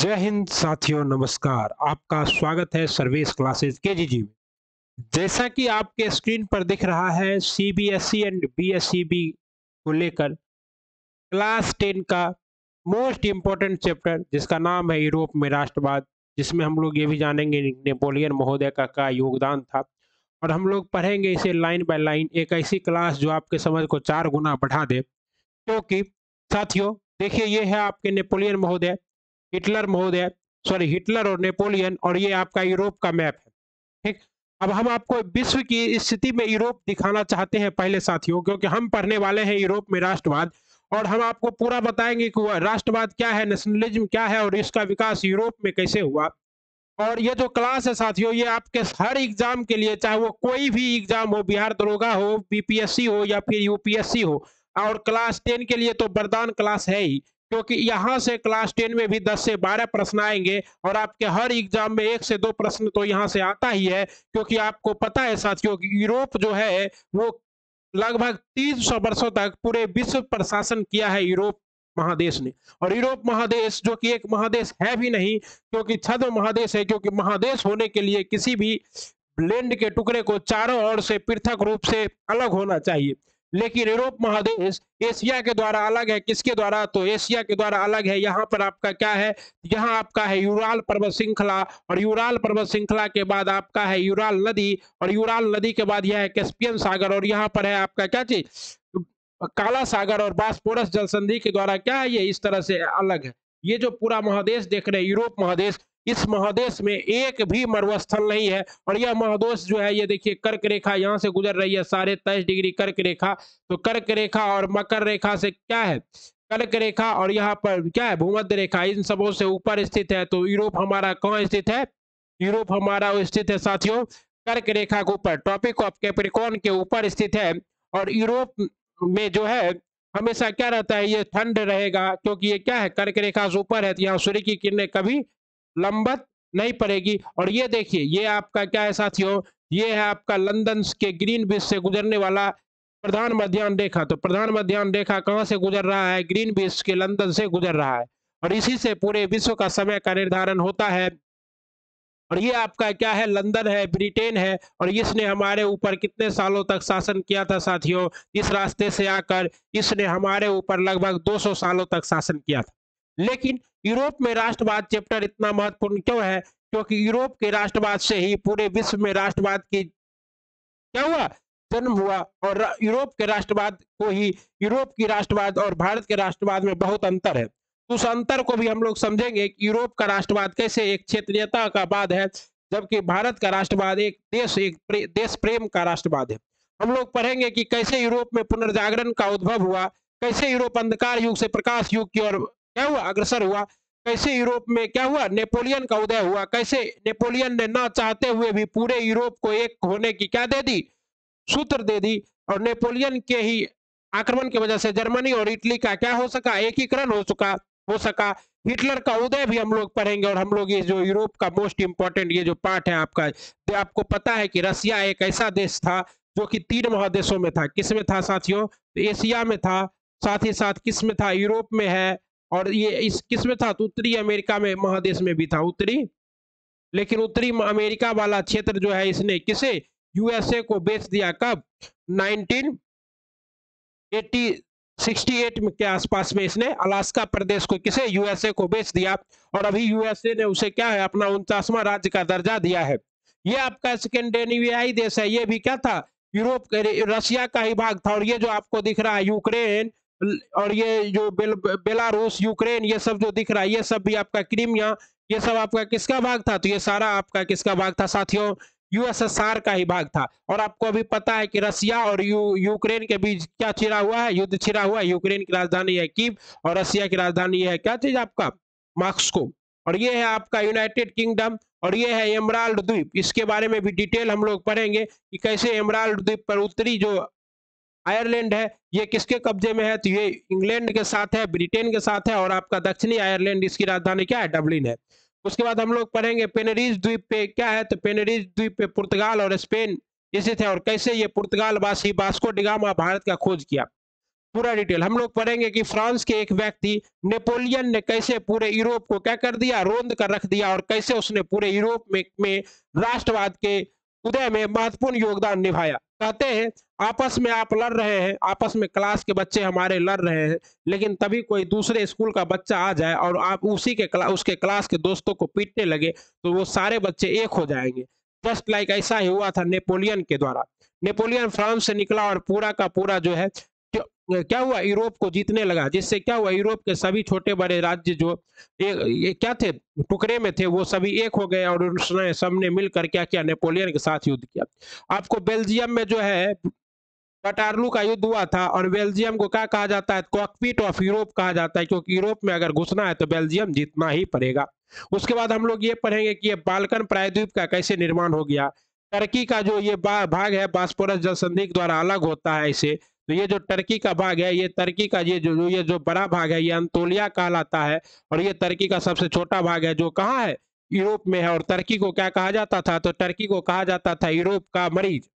जय हिंद साथियों, नमस्कार। आपका स्वागत है सर्विस क्लासेस केजीजी में। जैसा कि आपके स्क्रीन पर दिख रहा है, सीबीएसई एंड बीएसईबी को लेकर क्लास 10 का मोस्ट इम्पोर्टेंट चैप्टर जिसका नाम है यूरोप में राष्ट्रवाद, जिसमें हम लोग ये भी जानेंगे नेपोलियन महोदय का क्या योगदान था। और हम लोग पढ़ेंगे इसे लाइन बाय लाइन, एक ऐसी क्लास जो आपके समझ को 4 गुना बढ़ा दे। क्योंकि साथियों, देखिए, ये है आपके नेपोलियन महोदय, हिटलर महोदय, सॉरी हिटलर और नेपोलियन, और ये आपका यूरोप का मैप है। ठीक। अब हम आपको विश्व की स्थिति में यूरोप दिखाना चाहते हैं पहले साथियों, क्योंकि हम पढ़ने वाले हैं यूरोप में राष्ट्रवाद। और हम आपको पूरा बताएंगे कि वह राष्ट्रवाद क्या है, नेशनलिज्म क्या है, और इसका विकास यूरोप में कैसे हुआ। और ये जो क्लास है साथियों, ये आपके हर एग्जाम के लिए, चाहे वो कोई भी एग्जाम हो, बिहार दरोगा हो, बीपीएससी हो या फिर यूपीएससी हो, और क्लास 10 के लिए तो वरदान क्लास है ही। क्योंकि यहाँ से क्लास 10 में भी 10 से 12 प्रश्न आएंगे, और आपके हर एग्जाम में 1 से 2 प्रश्न तो यहाँ से आता ही है। क्योंकि आपको पता है साथियों कि यूरोप जो है वो लगभग 300 वर्षों तक पूरे विश्व पर शासन किया है यूरोप महादेश ने। और यूरोप महादेश जो कि एक महादेश है भी नहीं, क्योंकि छद्म महादेश है, क्योंकि महादेश होने के लिए किसी भी लैंड के टुकड़े को चारों ओर से पृथक रूप से अलग होना चाहिए। लेकिन यूरोप महादेश एशिया के द्वारा अलग है। किसके द्वारा? तो एशिया के द्वारा अलग है। यहाँ पर आपका क्या है? यहाँ आपका है यूराल पर्वत श्रृंखला, और यूराल पर्वत श्रृंखला के बाद आपका है यूराल नदी, और यूराल नदी के बाद यह है कैस्पियन सागर, और यहाँ पर है आपका क्या चीज, काला सागर और बास्पोरस जल संधि के द्वारा क्या है, ये इस तरह से अलग है। ये जो पूरा महादेश देख रहे हैं यूरोप महादेश, इस महादेश में एक भी मरुस्थल नहीं है। और यह महादेश जो है, ये देखिए कर्क रेखा यहाँ से गुजर रही है, 23.5 डिग्री कर्क रेखा। तो कर्क रेखा और मकर रेखा से क्या है, कर्क रेखा और यहाँ पर क्या है, भूमध्य रेखा, इन सबों से ऊपर स्थित है। तो यूरोप हमारा कहाँ स्थित है? यूरोप हमारा स्थित है साथियों कर्क रेखा के ऊपर, टॉपिक ऑफ कैप्रिकॉर्न के ऊपर स्थित है। और यूरोप में जो है हमेशा क्या रहता है, ये ठंड रहेगा, क्योंकि ये क्या है, कर्क रेखा से ऊपर है। तो यहाँ सूर्य की किरणें कभी लंबत नहीं पड़ेगी। और ये देखिए, ये आपका क्या है साथियों, ये है आपका लंदन के ग्रीन बीच से गुजरने वाला प्रधान मध्याह्न रेखा। तो प्रधान मध्याह्न रेखा कहाँ से गुजर रहा है? ग्रीन बीच के लंदन से गुजर रहा है। और इसी से पूरे विश्व का समय का निर्धारण होता है। और ये आपका क्या है, लंदन है, ब्रिटेन है। और इसने हमारे ऊपर कितने सालों तक शासन किया था साथियों? इस रास्ते से आकर इसने हमारे ऊपर लगभग 200 सालों तक शासन किया था। लेकिन यूरोप में राष्ट्रवाद चैप्टर इतना महत्वपूर्ण क्यों है? क्योंकि यूरोप के राष्ट्रवाद से ही पूरे विश्व में राष्ट्रवाद की क्या हुआ, जन्म हुआ। और यूरोप के राष्ट्रवाद को ही, यूरोप की राष्ट्रवाद और भारत के राष्ट्रवाद में बहुत अंतर है। उस अंतर को भी हम लोग समझेंगे कि यूरोप का राष्ट्रवाद कैसे एक क्षेत्रीयता का बाद है, जबकि भारत का राष्ट्रवाद एक देश प्रेम का राष्ट्रवाद है। हम लोग पढ़ेंगे कि कैसे यूरोप में पुनर्जागरण का उद्भव हुआ, कैसे यूरोप अंधकार युग से प्रकाश युग की ओर क्या हुआ, अग्रसर हुआ। कैसे यूरोप में क्या हुआ, नेपोलियन का उदय हुआ। कैसे नेपोलियन ने ना चाहते हुए भी पूरे यूरोप को एक होने की क्या दे दी, सूत्र दे दी। और नेपोलियन के ही आक्रमण की वजह से जर्मनी और इटली का क्या हो सका, एकीकरण हो सका। हिटलर का उदय भी हम लोग पढ़ेंगे। और हम लोग ये जो यूरोप का मोस्ट इंपॉर्टेंट ये जो पार्ट है आपका, तो आपको पता है कि रसिया एक ऐसा देश था जो कि 3 महादेशों में था। किस में था साथियों? तो एशिया में था, साथ ही साथ किस में था, यूरोप में है। और ये इस किस में था, तो उत्तरी अमेरिका में महादेश में भी था, उत्तरी। लेकिन उत्तरी अमेरिका वाला क्षेत्र जो है, इसने किसे, यूएसए को बेच दिया। कब? 1968 में के आसपास में इसने अलास्का प्रदेश को किसे, यूएसए को बेच दिया। और अभी यूएसए ने उसे क्या है, अपना 49वां राज्य का दर्जा दिया है। ये आपका स्कैंडिनेवियाई देश है, ये भी क्या था, यूरोप रशिया का ही भाग था। और ये जो आपको दिख रहा है यूक्रेन, और ये जो बेलारूस, यूक्रेन, ये सब जो दिख रहा है, ये सब भी आपका क्रीमिया, ये सब आपका किसका भाग था? तो ये सारा आपका किसका भाग था साथियों? यूएसएसआर का ही भाग था। और आपको अभी पता है कि रसिया और यूक्रेन के बीच क्या छिड़ा हुआ है, युद्ध छिड़ा हुआ है। यूक्रेन की राजधानी है कीव, और रसिया की राजधानी है क्या चीज आपका, मॉस्को। और ये है आपका यूनाइटेड किंगडम, और ये है एमराल्ड द्वीप। इसके बारे में भी डिटेल हम लोग पढ़ेंगे कि कैसे एमराल्ड द्वीप पर उत्तरी जो आयरलैंड है, ये किसके कब्जे में है? तो ये इंग्लैंड के साथ है, ब्रिटेन के साथ है। और आपका दक्षिणी आयरलैंड, इसकी राजधानी क्या है, डबलिन है। उसके बाद हम लोग पढ़ेंगे पेनरीज द्वीप पे क्या है, तो पेनरीज द्वीप पे पुर्तगाल और स्पेन स्थित है। और कैसे ये पुर्तगाल वासी वास्को डिगामा भारत का खोज किया। पूरा डिटेल हम लोग पढ़ेंगे कि फ्रांस के एक व्यक्ति नेपोलियन ने कैसे पूरे यूरोप को क्या कर दिया, रोंद कर रख दिया, और कैसे उसने पूरे यूरोप में राष्ट्रवाद के उदय में महत्वपूर्ण योगदान निभाया। कहते हैं आपस में आप लड़ रहे हैं, आपस में क्लास के बच्चे हमारे लड़ रहे हैं, लेकिन तभी कोई दूसरे स्कूल का बच्चा आ जाए और आप उसके क्लास के दोस्तों को पीटने लगे, तो वो सारे बच्चे एक हो जाएंगे। जस्ट लाइक ऐसा ही हुआ था नेपोलियन के द्वारा। नेपोलियन फ्रांस से निकला और पूरा का पूरा जो है क्या हुआ, यूरोप को जीतने लगा, जिससे क्या हुआ, यूरोप के सभी छोटे बड़े राज्य जो ये क्या थे, टुकड़े में थे, वो सभी एक हो गए और उसने सबने मिलकर क्या किया, नेपोलियन के साथ युद्ध किया। आपको बेल्जियम में जो है वटारलू का युद्ध हुआ था, और बेल्जियम को क्या कहा जाता है, कॉकपिट ऑफ यूरोप कहा जाता है, क्योंकि यूरोप में अगर घुसना है तो बेल्जियम जीतना ही पड़ेगा। उसके बाद हम लोग ये पढ़ेंगे कि ये बाल्कन प्रायद्वीप का कैसे निर्माण हो गया। टर्की का जो ये भाग है बास्पोरस जल संधि के द्वारा अलग होता है इसे, तो ये जो टर्की का भाग है, ये टर्की का ये जो बड़ा भाग है, ये अंतोलिया कहलाता है, और ये टर्की का सबसे छोटा भाग है जो कहाँ है, यूरोप में है। और टर्की को क्या कहा जाता था, तो टर्की को कहा जाता था यूरोप का मरीज।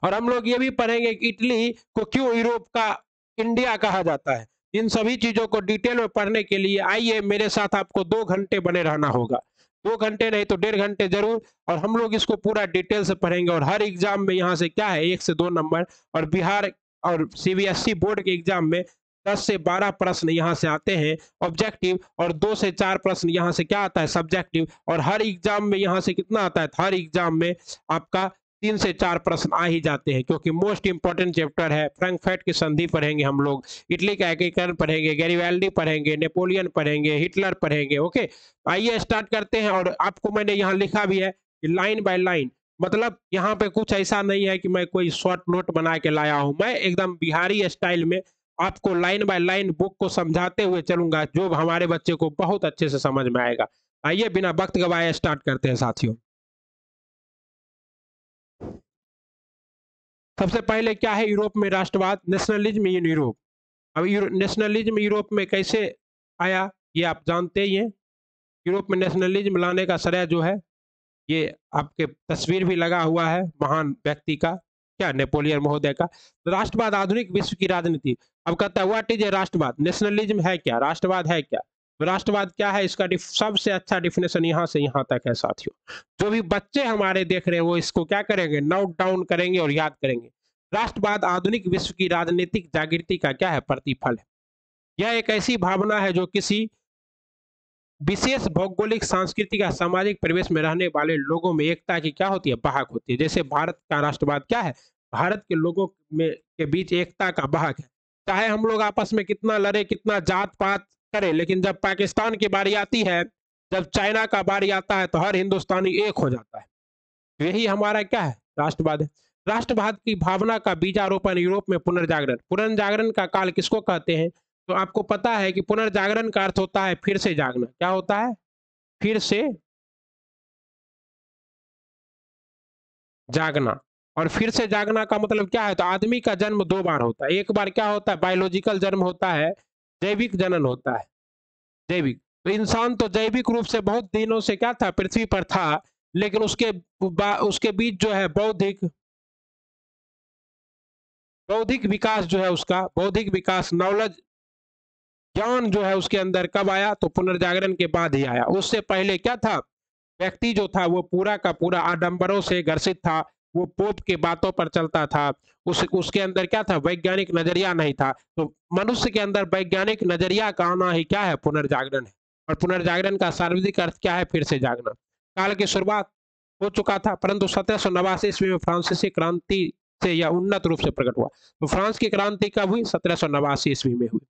और हम लोग ये भी पढ़ेंगे कि इटली को क्यों यूरोप का इंडिया कहा जाता है। इन सभी चीजों को डिटेल में पढ़ने के लिए आइए मेरे साथ, आपको 2 घंटे बने रहना होगा, 2 घंटे नहीं तो 1.5 घंटे जरूर। और हम लोग इसको पूरा डिटेल से पढ़ेंगे, और हर एग्जाम में यहाँ से क्या है 1 से 2 नंबर, और बिहार और सीबीएसई बोर्ड के एग्जाम में 10 से 12 प्रश्न यहाँ से आते हैं ऑब्जेक्टिव, और 2 से 4 प्रश्न यहाँ से क्या आता है, सब्जेक्टिव। और हर एग्जाम में यहाँ से कितना आता है, हर एग्जाम में आपका 3 से 4 प्रश्न आ ही जाते हैं, क्योंकि मोस्ट इंपॉर्टेंट चैप्टर है। फ्रैंकफर्ट की संधि पढ़ेंगे हम लोग, इटली का एकीकरण पढ़ेंगे, गैरिबाल्डी पढ़ेंगे, नेपोलियन पढ़ेंगे, हिटलर पढ़ेंगे। ओके, आइए स्टार्ट करते हैं। और आपको मैंने यहाँ लिखा भी है कि लाइन बाय लाइन, मतलब यहाँ पे कुछ ऐसा नहीं है कि मैं कोई शॉर्ट नोट बना के लाया हूँ, मैं एकदम बिहारी स्टाइल में आपको लाइन बाय लाइन बुक को समझाते हुए चलूंगा, जो हमारे बच्चे को बहुत अच्छे से समझ में आएगा। आइए बिना वक्त गवाए स्टार्ट करते हैं साथियों। सबसे पहले क्या है यूरोप में राष्ट्रवाद, नेशनलिज्म इन यूरोप। अब नेशनलिज्म यूरोप में कैसे आया ये आप जानते ही हैं। यूरोप में नेशनलिज्म लाने का श्रेय जो है, ये आपके तस्वीर भी लगा हुआ है महान व्यक्ति का, क्या, नेपोलियन महोदय का। तो राष्ट्रवाद आधुनिक विश्व की राजनीति। अब कहता है व्हाट इज ए राष्ट्रवाद, नेशनलिज्म है क्या, राष्ट्रवाद है क्या। तो राष्ट्रवाद क्या है, इसका सबसे अच्छा डिफिनेशन यहाँ से यहाँ तक है साथियों। जो भी बच्चे हमारे देख रहे हैं वो इसको क्या करेंगे, नोट डाउन करेंगे और याद करेंगे। राष्ट्रवाद आधुनिक विश्व की राजनीतिक जागृति का क्या है, प्रतिफल है। यह एक ऐसी भावना है जो किसी विशेष भौगोलिक, सांस्कृतिक या सामाजिक परिवेश में रहने वाले लोगों में एकता की क्या होती है, वाहक होती है। जैसे भारत का राष्ट्रवाद क्या है, भारत के लोगों में के बीच एकता का वाहक है। चाहे हम लोग आपस में कितना लड़े, कितना जात पात करें, लेकिन जब पाकिस्तान की बारी आती है, जब चाइना का बारी आता है, तो हर हिंदुस्तानी एक हो जाता है। यही हमारा क्या है, राष्ट्रवाद है। राष्ट्रवाद की भावना का बीजारोपण यूरोप में पुनर्जागरण। पुनर्जागरण का काल किसको कहते हैं, तो आपको पता है कि पुनर्जागरण का अर्थ होता है फिर से जागना। क्या होता है, फिर से जागना। और फिर से जागना का मतलब क्या है, तो आदमी का जन्म 2 बार होता है। एक बार क्या होता है, बायोलॉजिकल जन्म होता है, जैविक जनन होता है, जैविक। तो इंसान तो जैविक रूप से बहुत दिनों से क्या था, पृथ्वी पर था, लेकिन उसके बीच जो है बौद्धिक बौद्धिक विकास जो है, उसका बौद्धिक विकास, नॉलेज, ज्ञान जो है उसके अंदर कब आया, तो पुनर्जागरण के बाद ही आया। उससे पहले क्या था, व्यक्ति जो था वो पूरा का पूरा आडंबरों से ग्रसित था, वो पोप के बातों पर चलता था। उसके अंदर क्या था, वैज्ञानिक नजरिया नहीं था। तो मनुष्य के अंदर वैज्ञानिक नजरिया का आना ही क्या है, पुनर्जागरण है। और पुनर्जागरण का शारीरिक अर्थ क्या है, फिर से जागना। काल की शुरुआत हो चुका था, परंतु 1789 ईस्वी में फ्रांसीसी क्रांति से यह उन्नत रूप से प्रकट हुआ। तो फ्रांस की क्रांति कब हुई, 1789 ईस्वी में हुई।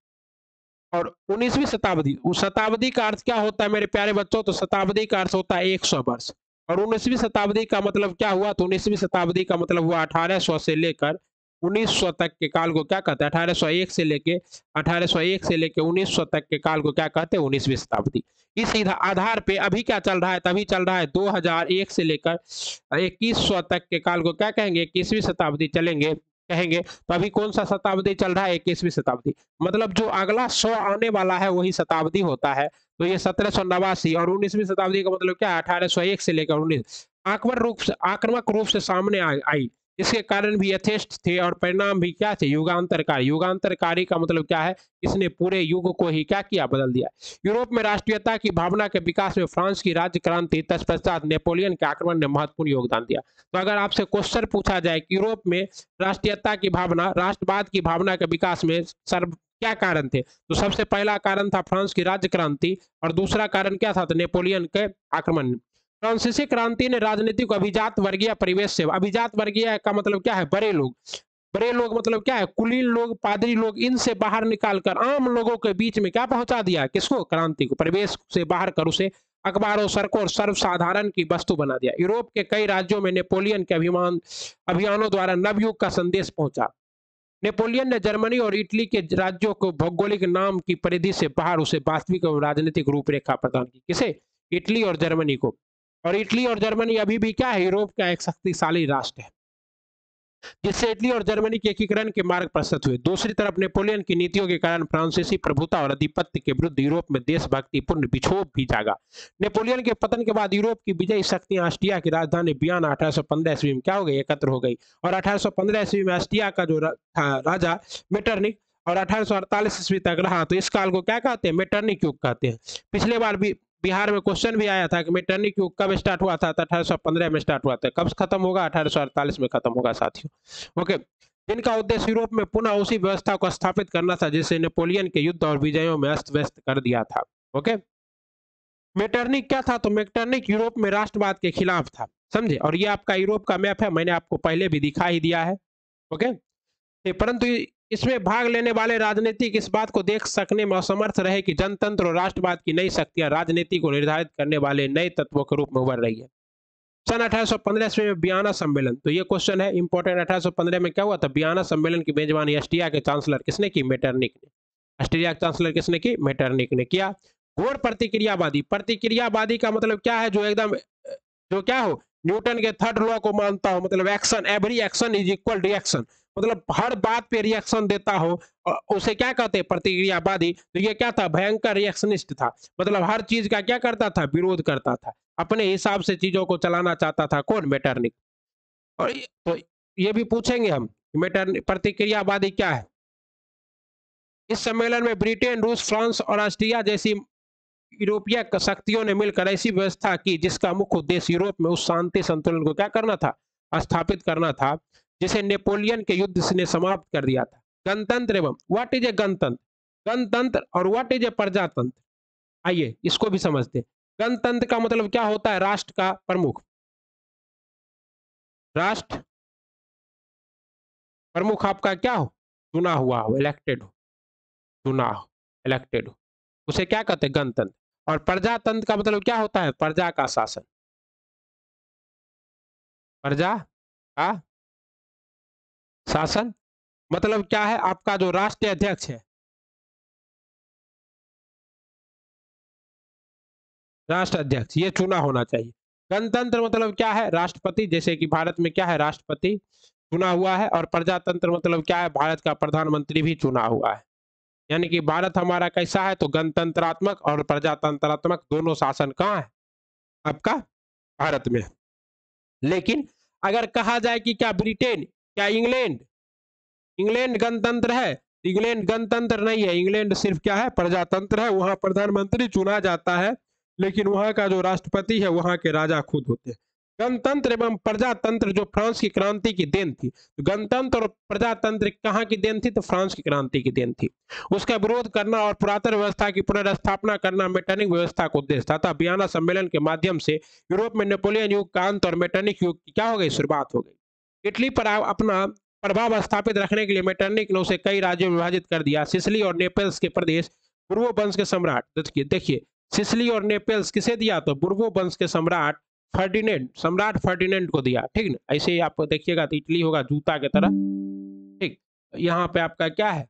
और 19वीं शताब्दी, उस शताब्दी का अर्थ क्या होता है मेरे प्यारे बच्चों, तो शताब्दी का अर्थ होता है 100 वर्ष। और 19वीं शताब्दी का मतलब क्या हुआ, तो 19वीं शताब्दी का मतलब हुआ 1800 से लेकर 1900 तक के काल को क्या कहते हैं, 1801 से लेके 1900 तक के काल को क्या कहते हैं, 19वीं शताब्दी। इस आधार पे अभी क्या चल रहा है, तभी चल रहा है 2001 से लेकर 2100 तक के काल को क्या कहेंगे, 21वीं शताब्दी चलेंगे कहेंगे। तो अभी कौन सा शताब्दी चल रहा है, 21वीं शताब्दी। मतलब जो अगला 100 आने वाला है वही शताब्दी होता है। तो ये 1789 और 19वीं शताब्दी का मतलब क्या है, 1801 से लेकर 19 आक्रामक रूप से सामने आई। इसके कारण भी यथेष्ट थे और परिणाम भी क्या थे, युगांतरकारी। युगांतरकारी का मतलब क्या है, इसने पूरे युग को ही क्या किया, बदल दिया। यूरोप में राष्ट्रीयता की भावना के विकास में फ्रांस की राज्य क्रांति, तत्पश्चात नेपोलियन के आक्रमण ने महत्वपूर्ण योगदान दिया। तो अगर आपसे क्वेश्चन पूछा जाए कि यूरोप में राष्ट्रीयता की भावना, राष्ट्रवाद की भावना के विकास में सर्व क्या कारण थे, तो सबसे पहला कारण था फ्रांस की राज्य क्रांति और दूसरा कारण क्या था, तो नेपोलियन के आक्रमण। फ्रांसीसी क्रांति ने राजनीतिक अभिजात वर्गीय परिवेश से, अभिजात वर्गीय का मतलब क्या है, बड़े लोग, बड़े लोग मतलब क्या है, कुलीन लोग, पादरी लोग, इनसे बाहर निकालकर आम लोगों के बीच में क्या पहुंचा दिया, किसको, क्रांति को, परिवेश से बाहर कर उसे अखबारों, सड़कों और सर्वसाधारण की वस्तु बना दिया। यूरोप के कई राज्यों में नेपोलियन के अभियानों द्वारा नवयुग का संदेश पहुंचा। नेपोलियन ने जर्मनी और इटली के राज्यों को भौगोलिक नाम की परिधि से बाहर उसे वास्तविक और राजनीतिक रूपरेखा प्रदान की। किसे, इटली और जर्मनी को। और इटली और जर्मनी अभी भी क्या है, यूरोप का एक शक्तिशाली राष्ट्र है, जिससे इटली और जर्मनी के एकीकरण के मार्ग प्रशस्त हुए। दूसरी तरफ नेपोलियन की नीतियों के कारण फ्रांसीसी प्रभुता और अधिपत्य के विरुद्ध यूरोप में देशभक्तिपूर्ण विक्षोभ भी जागा। नेपोलियन के पतन के बाद यूरोप की विजयी शक्तियां ऑस्ट्रिया की राजधानी वियना 1815 ईस्वी में क्या हो गई, एकत्र हो गई। और 1815 ईस्वी में ऑस्ट्रिया का जो राजा मेटरनिक और 1848 ईस्वी तक रहा, तो इस काल को क्या कहते हैं, मेटरनिक युग कहते हैं। पिछले बार भी बिहार में क्वेश्चन भी आया था कि मेटरनिक युग कब स्टार्ट हुआ था, तो 1815 में स्टार्ट हुआ था। कब खत्म होगा, 1848 में खत्म होगा साथियों। ओके, जिनका उद्देश्य यूरोप में पुनः उसी व्यवस्था को स्थापित करना था जिसे नेपोलियन के युद्ध और विजयों में अस्त व्यस्त कर दिया था। ओके, मेटरनिक क्या था, तो मेटरनिक यूरोप में राष्ट्रवाद के खिलाफ था, समझे। और ये आपका यूरोप का मैप है, मैंने आपको पहले भी दिखा ही दिया है। ओके, परंतु इसमें भाग लेने वाले राजनीतिक इस बात को देख सकने में असमर्थ रहे कि जनतंत्र और राष्ट्रवाद की नई शक्तियां राजनीति को निर्धारित करने वाले नए तत्वों के रूप में उभर रही है। सन 1815 ईस्वी में वियना सम्मेलन, तो ये क्वेश्चन है इंपॉर्टेंट। 1815 में क्या हुआ था, वियना सम्मेलन की मेजबानी ऑस्ट्रिया के चांसलर किसने की, मेटरनिक ने। ऑस्ट्रिया के चांसलर किसने की, मेटरनिक ने किया। घोर प्रतिक्रियावादी, प्रतिक्रियावादी का मतलब क्या है, जो एकदम जो क्या हो, न्यूटन के थर्ड लॉ को मानता हो, मतलब action, every action is equal reaction, मतलब हर बात पे रिएक्शन देता हो, उसे क्या कहते हैं, प्रतिक्रियावादी। तो ये क्या था, भयंकर रिएक्शनिस्ट था, मतलब हर चीज का क्या करता था, विरोध करता था, अपने हिसाब से चीजों को चलाना चाहता था। कौन, मेटरनिक। और तो ये भी पूछेंगे हम, मेटरनिक प्रतिक्रियावादी क्या है। इस सम्मेलन में ब्रिटेन, रूस, फ्रांस और ऑस्ट्रिया जैसी यूरोपीय शक्तियों ने मिलकर ऐसी व्यवस्था की जिसका मुख्य उद्देश्य यूरोप में उस शांति संतुलन को क्या करना था, स्थापित करना था, जिसे नेपोलियन के युद्ध ने समाप्त कर दिया था। गणतंत्र एवं, व्हाट इज ए गणतंत्र, गणतंत्र और व्हाट इज ए प्रजातंत्र, आइए इसको भी समझते हैं। गणतंत्र का मतलब क्या होता है, राष्ट्र का प्रमुख, राष्ट्र प्रमुख आपका क्या हो, चुना हुआ हो, इलेक्टेड हो, चुना हो, इलेक्टेड हो, उसे क्या कहते हैं, गणतंत्र। और प्रजातंत्र का मतलब क्या होता है, प्रजा का शासन, प्रजा का शासन, मतलब क्या है, आपका जो राष्ट्रीय अध्यक्ष है, राष्ट्र अध्यक्ष, ये चुना होना चाहिए। गणतंत्र मतलब क्या है, राष्ट्रपति, जैसे कि भारत में क्या है, राष्ट्रपति चुना हुआ है। और प्रजातंत्र मतलब क्या है, भारत का प्रधानमंत्री भी चुना हुआ है। यानी कि भारत हमारा कैसा है, तो गणतंत्रात्मक और प्रजातंत्रात्मक दोनों शासन कहाँ है, आपका भारत में। लेकिन अगर कहा जाए कि क्या ब्रिटेन, क्या इंग्लैंड, इंग्लैंड गणतंत्र है, इंग्लैंड गणतंत्र नहीं है, इंग्लैंड सिर्फ क्या है, प्रजातंत्र है। वहां प्रधानमंत्री चुना जाता है, लेकिन वहां का जो राष्ट्रपति है वहां के राजा खुद होते हैं। गणतंत्र एवं प्रजातंत्र जो फ्रांस की क्रांति की देन थी, तो गणतंत्र और प्रजातंत्र कहाँ की देन थी, तो फ्रांस की क्रांति की देन थी। उसका विरोध करना और पुरातन व्यवस्था की पुनर्स्थापना करना मेटरनिक व्यवस्था का उद्देश्य था। वियना सम्मेलन के माध्यम से यूरोप में नेपोलियन युग का अंत और मेटरनिक युग की क्या हो गई, शुरुआत हो गई। इटली पर अपना प्रभाव स्थापित रखने के लिए मेटरनिक ने उसे कई राज्यों में विभाजित कर दिया। सिसिली और नेपल्स के प्रदेश बुर्बो वंश के सम्राट, देखिए सिसिली और नेपल्स किसे दिया, तो बुर्बो वंश के सम्राट फर्डिनेंड, सम्राट फर्डिनेंड को दिया। ठीक ना, ऐसे ही आप देखिएगा तो इटली होगा जूता की तरह। ठीक, यहाँ पे आपका क्या है,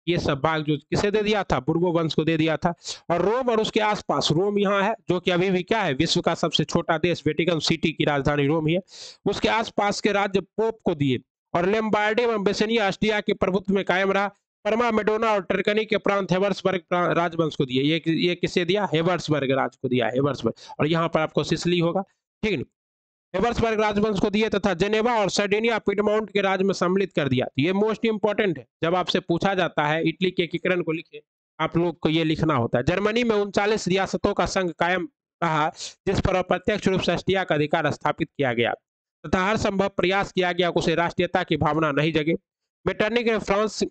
ये सब भाग जो किसे दे दिया था, बुर्बो वंश को दे दिया था। और रोम और उसके आसपास, रोम यहाँ है जो कि अभी भी क्या है, विश्व का सबसे छोटा देश, वेटिकन सिटी की राजधानी रोम ही है, उसके आसपास के राज्य पोप को दिए। और लेम्बार्डी एवं बेसेनिया ऑस्ट्रिया के प्रभुत्व में कायम रहा। परमा, मेडोना और टर्कनी के प्रांत हेवर्सबर्ग राजवंश को दिए। ये किसे दिया, हेवर्सबर्ग राज को दिया, हेवर्सबर्ग। और यहाँ पर आपको सिसिली होगा, ठीक है। हेबर्सबर्ग राजवंश को दिए तथा जेनेवा और सर्डिनिया पिडमाउंट के राज्य में सम्मिलित कर दिया। तो ये मोस्ट इंपॉर्टेंट है, जब आपसे पूछा जाता है इटली के एकीकरण को लिखे, आप लोग को ये लिखना होता है। जर्मनी में 39 रियासतों का संघ कायम रहा, जिस पर अप्रत्यक्ष रूप से ऑस्ट्रिया का अधिकार स्थापित किया गया तथा हर संभव प्रयास किया गया कि उसे राष्ट्रीयता की भावना नहीं जगे। मेटरनिक ने फ्रांस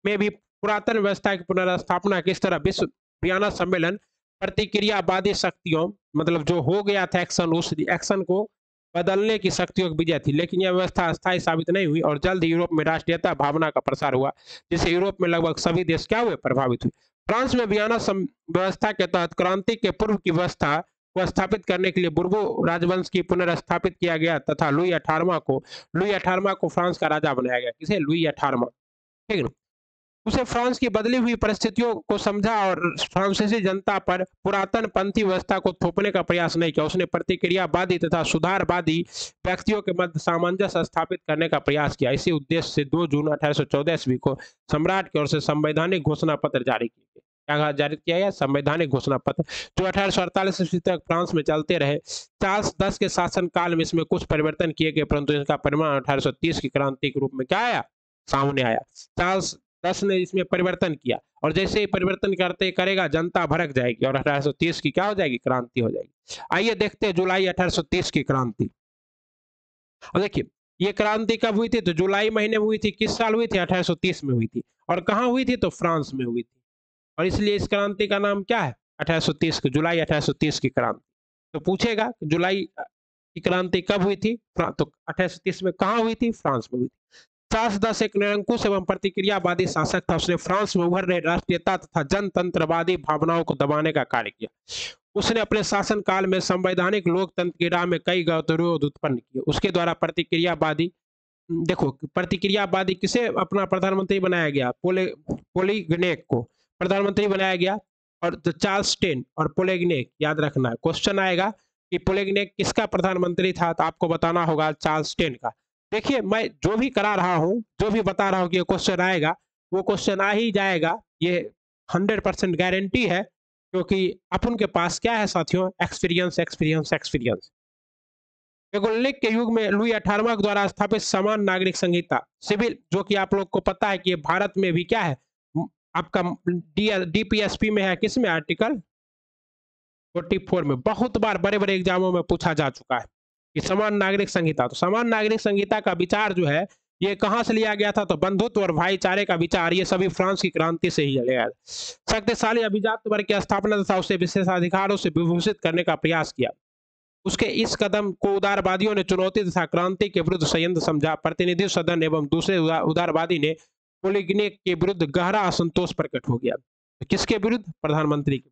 में भी पुरातन व्यवस्था की पुनर्स्थापना किस तरह विश्व वियना सम्मेलन प्रतिक्रियावादी शक्तियों, मतलब जो हो गया था एक्शन, उस एक्शन को बदलने की शक्तियों की विजय थी, लेकिन यह व्यवस्था अस्थायी साबित नहीं हुई और जल्द ही यूरोप में राष्ट्रीयता भावना का प्रसार हुआ, जिससे यूरोप में लगभग सभी देश क्या हुए, प्रभावित हुए। फ्रांस में वियना व्यवस्था के तहत क्रांति के पूर्व की व्यवस्था को स्थापित करने के लिए बुर्बो राजवंश की पुनर्स्थापित किया गया तथा लुई 18वां को फ्रांस का राजा बनाया गया। किसे? लुई 18वां। ठीक है ना? उसे फ्रांस की बदली हुई परिस्थितियों को समझा और फ्रांसीसी जनता पर पुरातन पंथी व्यवस्था को थोपने का प्रयास नहीं किया। उसने प्रतिक्रियावादी तथा सुधारवादी व्यक्तियों के मध्य सामंजस्य स्थापित करने का प्रयास किया। इसी उद्देश्य से 2 जून 1814 ईस्वी को सम्राट की ओर से संवैधानिक घोषणा पत्र जारी किया गया। क्या जारी किया गया? संवैधानिक घोषणा पत्र, जो 1848 ईस्वी तक फ्रांस में चलते रहे। चार्ल्स 10 के शासन काल में इसमें कुछ परिवर्तन किए गए, परंतु इसका परिणाम 1830 की क्रांति के रूप में क्या आया, सामने आया। चार्ल्स 10 ने इसमें परिवर्तन किया और जैसे ही परिवर्तन करते करेगा जनता भड़क जाएगी और 1830 की क्या हो जाएगी, क्रांति हो जाएगी। आइए देखते हैं जुलाई 1830 की क्रांति। और देखिए ये क्रांति कब हुई थी, तो जुलाई महीने में हुई थी। किस साल हुई थी? 1830 में हुई थी। और कहाँ हुई थी? तो फ्रांस में हुई थी। और इसलिए इस क्रांति का नाम क्या है? 1830 की, जुलाई 1830 की क्रांति। तो पूछेगा जुलाई की क्रांति कब हुई थी, तो 1830 में कहाँ हुई थी? फ्रांस में हुई थी। चार्ल्स 10 एक निरंकुश एवं प्रतिक्रियावादी शासक था। उसने फ्रांस में उभर रहे राष्ट्रीयता तथा जनतंत्रवादी भावनाओं को दबाने का कार्य किया। उसने अपने शासन काल में संवैधानिक लोकतंत्र की राह में कई गतिरोध उत्पन्न किए। उसके द्वारा प्रतिक्रियावादी, देखो प्रतिक्रियावादी किसे अपना प्रधानमंत्री बनाया गया? पोलिगनेक को प्रधानमंत्री बनाया गया। और चार्ल्स 10 और पोलिगनेक, याद रखना है, क्वेश्चन आएगा कि पोलिगनेक किसका प्रधानमंत्री था, तो आपको बताना होगा चार्ल्स 10 का। देखिए मैं जो भी करा रहा हूँ, जो भी बता रहा हूँ कि ये क्वेश्चन आएगा, वो क्वेश्चन आ ही जाएगा, ये 100% गारंटी है, क्योंकि अपन के पास क्या है साथियों? Experience, experience, experience. नेगोलिक के युग में लुई 18वां के द्वारा स्थापित समान नागरिक संहिता सिविल, जो कि आप लोग को पता है कि भारत में भी क्या है, आपका डीपीएसपी में है, किस में? आर्टिकल 44 में। बहुत बार बड़े बड़े एग्जामों में पूछा जा चुका है कि समान नागरिक संहिता। तो समान नागरिक संहिता का विचार जो है ये कहां से लिया गया था? तो बंधुत्व और भाईचारे का विचार ये सभी फ्रांस की क्रांति से ही लिया गया। शक्तिशाली अभिजात वर्ग की स्थापना तथा उसे विशेषाधिकारों से विभूषित करने का प्रयास किया। उसके इस कदम को उदारवादियों ने चुनौती तथा क्रांति के विरुद्ध संयंत्र समझा। प्रतिनिधि सदन एवं दूसरे उदारवादी ने पोलिगनेक के विरुद्ध गहरा असंतोष प्रकट हो गया। तो किसके विरुद्ध? प्रधानमंत्री के।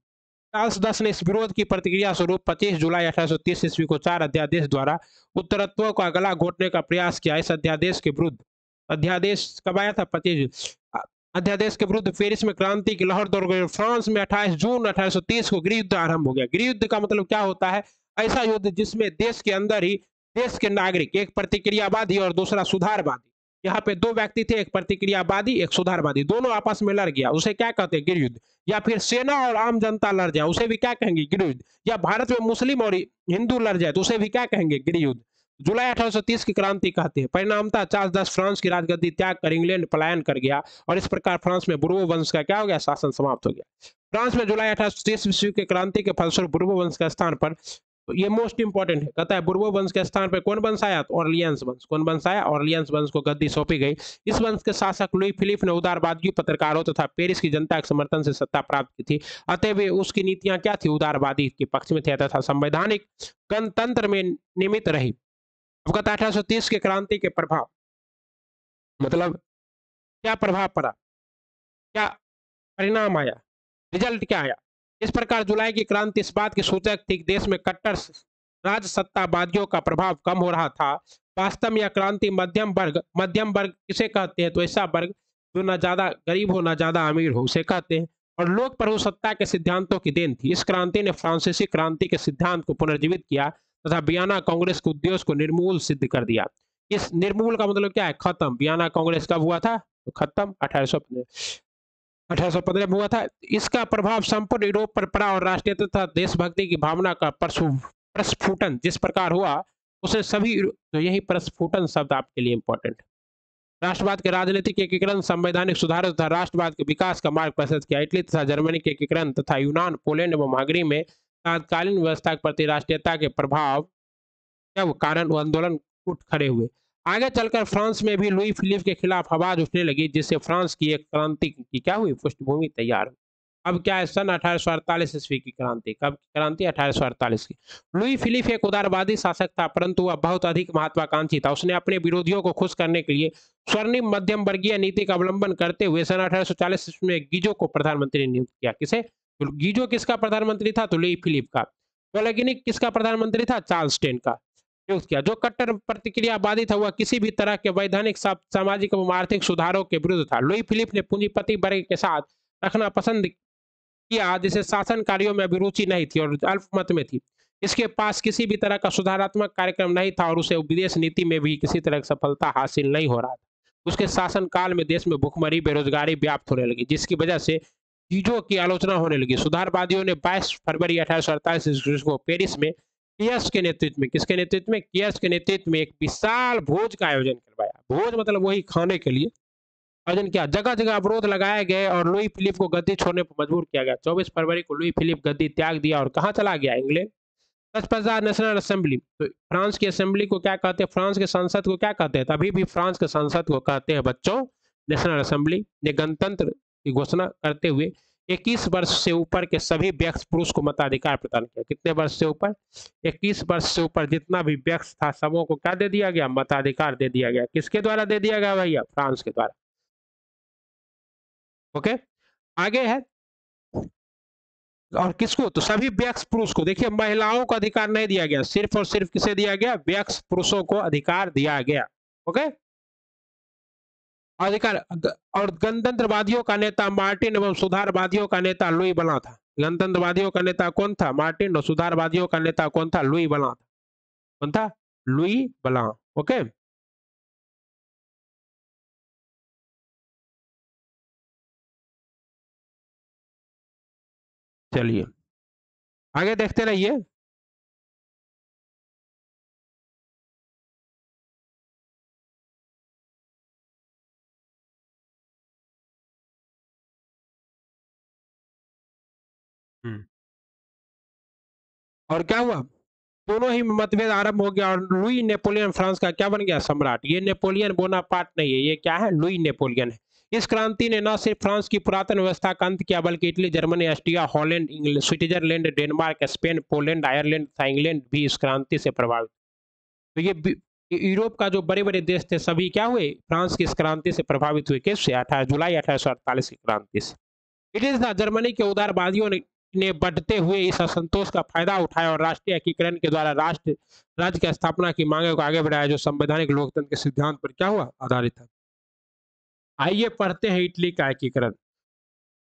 चार्ल्स 10 ने इस विरोध की प्रतिक्रिया स्वरूप 25 जुलाई 1830 ईस्वी को 4 अध्यादेश द्वारा उत्तरत्व का गला घोटने का प्रयास किया। इस अध्यादेश के विरुद्ध, अध्यादेश कब आया था? 25 अध्यादेश के विरुद्ध पेरिस में क्रांति की लहर दौड़ गई। फ्रांस में 28 जून 1830 को गृह युद्ध आरंभ हो गया। गृह युद्ध का मतलब क्या होता है? ऐसा युद्ध जिसमें देश के अंदर ही देश के नागरिक, एक प्रतिक्रियावादी और दूसरा सुधारवादी, यहाँ पे दो व्यक्ति थे, एक प्रतिक्रियावादी एक सुधारवादी, दोनों आपस में लड़ गया, उसे क्या कहते हैं? गृह युद्ध। या फिर सेना और आम जनता लड़ जाए, उसे भी क्या कहेंगे? गृह युद्ध। या भारत में मुस्लिम और हिंदू लड़ जाए तो उसे भी क्या कहेंगे? गृह युद्ध। जुलाई 1830 की क्रांति कहते हैं। परिणामतः चार्ल्स 10 फ्रांस की राजगद्दी त्याग कर इंग्लैंड पलायन कर गया और इस प्रकार फ्रांस में बुर्बो वंश का क्या हो गया? शासन समाप्त हो गया। फ्रांस में जुलाई 1830 ईस्वी की क्रांति के फलस्वरूप बुर्बो वंश के स्थान पर, ये मोस्ट इंपॉर्टेंट है, कहता है बुर्बो वंश के स्थान पर कौन वंश आया? तो ऑर्लियंस वंश। कौन वंश आया? ऑर्लियंस वंश को गद्दी सौंपी गई। इस वंश के शासक लुई फिलिप ने उदारवादी पत्रकारों तथा पेरिस की जनता के समर्थन से सत्ता प्राप्त की थी। अतः उसकी नीतियां क्या थी? उदारवादी के पक्ष में थे तथा संवैधानिक गणतंत्र में निमित्त रही। अब कहता है 1830 के क्रांति के प्रभाव, मतलब क्या प्रभाव पड़ा, क्या परिणाम आया, रिजल्ट क्या आया? इस प्रकार जुलाई की क्रांति इस बात की सूचक थी कि देश में कट्टर राजसत्तावादियों का प्रभाव कम हो रहा था। वास्तव में यह क्रांति मध्यम वर्ग किसे कहते हैं? तो ऐसा वर्ग जो ना ज्यादा गरीब हो ना ज्यादा अमीर हो, उसे कहते हैं, और लोक प्रभुसत्ता के सिद्धांतों की देन थी। इस क्रांति ने फ्रांसीसी क्रांति के सिद्धांत को पुनर्जीवित किया तथा वियना कांग्रेस के उद्देश्य को निर्मूल सिद्ध कर दिया। इस निर्मूल का मतलब क्या है? खत्म। वियना कांग्रेस कब हुआ था? तो खत्म 1815 में हुआ था। इसका प्रभाव संपूर्ण यूरोप पर पड़ा और राष्ट्रीय तथा देशभक्ति की भावना का प्रस्फुटन जिस प्रकार हुआ उसने सभी तो यही प्रस्फुटन शब्द आपके लिए इंपॉर्टेंट। राष्ट्रवाद के राजनीतिक एकीकरण, संवैधानिक सुधार तथा राष्ट्रवाद के विकास का मार्ग प्रशस्त किया। इटली तथा जर्मनी के एकीकरण तथा यूनान, पोलैंड एवं हंगरी में तात्कालीन व्यवस्था के प्रति राष्ट्रीयता के प्रभाव क्या वो कारण वो आंदोलन उठ खड़े हुए। आगे चलकर फ्रांस में भी लुई फिलिप के खिलाफ आवाज उठने लगी, जिससे फ्रांस की एक क्रांति की क्या हुई पृष्ठभूमि तैयार हुई। अब क्या है, सन 1848 ईस्वी की क्रांति। कब की क्रांति? 1848 की। लुई फिलिप एक उदारवादी शासक था, परंतु वह बहुत अधिक महत्वाकांक्षी था। उसने अपने विरोधियों को खुश करने के लिए स्वर्णिम मध्यम वर्गीय नीति का अवलंबन करते हुए सन 1840 ईस्वी में गीजो को प्रधानमंत्री नियुक्त किया। किसे? तो गीजो किसका प्रधानमंत्री था? तो लुई फिलिप का। पोलैगनिक किसका प्रधानमंत्री था? चार्ल्स टेन का नियुक्त किया। जो कट्टर प्रतिक्रियावादी था, वह किसी भी तरह के वैधानिक सामाजिक एवं आर्थिक सुधारों के विरुद्ध था। लुई फिलिप ने पूंजीपति वर्ग के साथ रखना पसंद किया, जिसे शासन कार्यों में अभिरुचि नहीं थी और अल्पमत में थी। इसके पास किसी भी तरह का सुधारात्मक कार्यक्रम नहीं था और उसे विदेश नीति में भी किसी तरह की सफलता हासिल नहीं हो रहा था। उसके शासनकाल में देश में भुखमरी, बेरोजगारी व्याप्त होने लगी, जिसकी वजह से चीजों की आलोचना होने लगी। सुधारवादियों ने 22 फरवरी 1848 ईस्वी को पेरिस में कियर्स के नेतृत्व में, किसके नेतृत्व में? कियर्स के नेतृत्व में एक विशाल भोज का आयोजन करवाया। भोज मतलब वही खाने के लिए आयोजन किया। जगह जगह अवरोध लगाए गए और लुई फिलिप को गद्दी छोड़ने पर मजबूर किया गया। 24 फरवरी को लुई फिलिप गद्दी त्याग दिया और कहाँ चला गया? इंग्लैंड। तत्पश्चात नेशनल असेंबली, तो फ्रांस की असेंबली को क्या कहते हैं? फ्रांस के संसद को क्या कहते हैं? तभी भी फ्रांस के संसद को कहते हैं बच्चों नेशनल असेंबली। ने गणतंत्र की घोषणा करते हुए 21 वर्ष से ऊपर के सभी व्यक्ति पुरुष को मताधिकार प्रदान किया। कितने वर्ष से ऊपर? 21 वर्ष से ऊपर जितना भी व्यक्ति था, सबों को क्या दे दिया गया? मताधिकार दे दिया गया। किसके द्वारा दे दिया गया भैया? फ्रांस के द्वारा। ओके, आगे है और किसको? तो सभी व्यक्ति पुरुष को। देखिए, महिलाओं को अधिकार नहीं दिया गया, सिर्फ और सिर्फ किसे दिया गया? व्यक्ति पुरुषों को अधिकार दिया गया। ओके, अधिकार। और गणतंत्रवादियों का नेता मार्टिन एवं सुधारवादियों का नेता लुई बला था। गणतंत्रवादियों का नेता कौन था? मार्टिन। और सुधारवादियों का नेता कौन था? लुई बला था। कौन था? लुई बला। ओके, चलिए आगे देखते रहिए। हम्म। और क्या हुआ? दोनों ही में मतभेद आरंभ हो गया और लुई नेपोलियन फ्रांस का क्या बन गया? सम्राट। ये नेपोलियन बोनापार्ट नहीं है, ये क्या है? लुई नेपोलियन है। इस क्रांति ने न सिर्फ फ्रांस की पुरातन व्यवस्था का अंत किया, बल्कि Italy, Germany, Austria, Holland, England, Switzerland, Denmark, Spain, Poland, Ireland तथा इंग्लैंड भी इस क्रांति से प्रभावित। तो यूरोप का जो बड़े बड़े देश थे, सभी क्या हुए? फ्रांस की इस क्रांति से प्रभावित हुए। किससे? 18 जुलाई 1848 की क्रांति से। इटली तथा जर्मनी के उदारवादियों ने बढ़ते हुए इस असंतोष का फायदा उठाया और राष्ट्रीय एकीकरण के द्वारा राष्ट्र राज्य की स्थापना की मांगों को आगे बढ़ाया, जो संवैधानिक लोकतंत्र के सिद्धांत पर क्या हुआ? आधारित था। आइए पढ़ते हैं इटली का एकीकरण।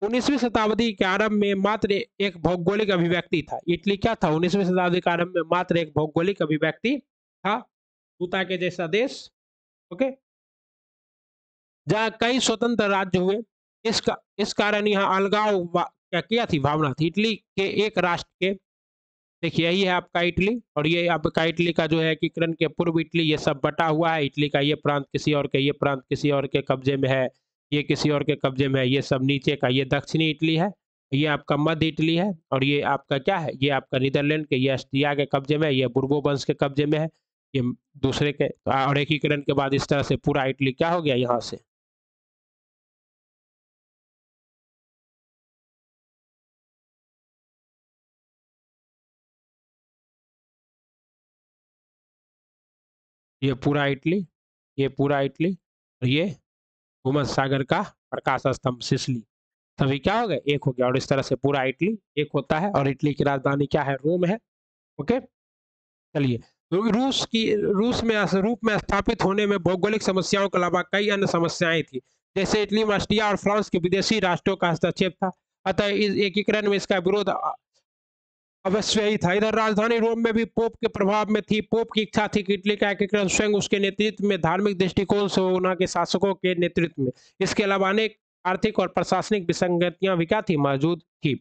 19वीं शताब्दी के आरंभ में मात्र एक भौगोलिक अभिव्यक्ति था। इटली क्या था? 19वीं शताब्दी के आरंभ में मात्र एक भौगोलिक अभिव्यक्ति था, तूता के जैसा देश। ओके, जहाँ कई स्वतंत्र राज्य हुए। इस कारण यहाँ अलगाव क्या किया थी? भावना थी। इटली के एक राष्ट्र के, देखिए यही है आपका इटली और ये आपका इटली का जो है एकीकरण के पूर्व इटली, ये सब बटा हुआ है। इटली का ये प्रांत किसी और के, ये प्रांत किसी और के कब्जे में है, ये किसी और के कब्जे में है। ये सब नीचे का, ये दक्षिणी इटली है, ये आपका मध्य इटली है और ये आपका क्या है? ये आपका नीदरलैंड के, ये ऑस्ट्रिया के कब्जे में है, ये बुर्बो वंश के कब्जे में है, ये दूसरे के। और एकीकरण के बाद इस तरह से पूरा इटली क्या हो गया यहाँ से? ये पूरा इटली, ये पूरा इटली और ये भूमध्य सागर का प्रकाश स्तंभ सिसली, सभी क्या हो गए? एक हो गया। और इस तरह से पूरा इटली एक होता है और इटली की राजधानी क्या है? रोम है। ओके, चलिए। तो रूस में स्थापित होने में भौगोलिक समस्याओं के अलावा कई अन्य समस्याएं थी, जैसे इटली में ऑस्ट्रिया और फ्रांस के विदेशी राष्ट्रों का हस्तक्षेप था। अतः इस एकीकरण में इसका विरोध अवश्य ही था। इधर राजधानी रोम में भी पोप के प्रभाव में थी। पोप की इच्छा थी कि इटली का एकीकरण स्वयं उसके नेतृत्व में धार्मिक दृष्टिकोण से हो, के शासकों के नेतृत्व में। इसके अलावा अनेक आर्थिक और प्रशासनिक विसंगतियां भी क्या थी? मौजूद थी।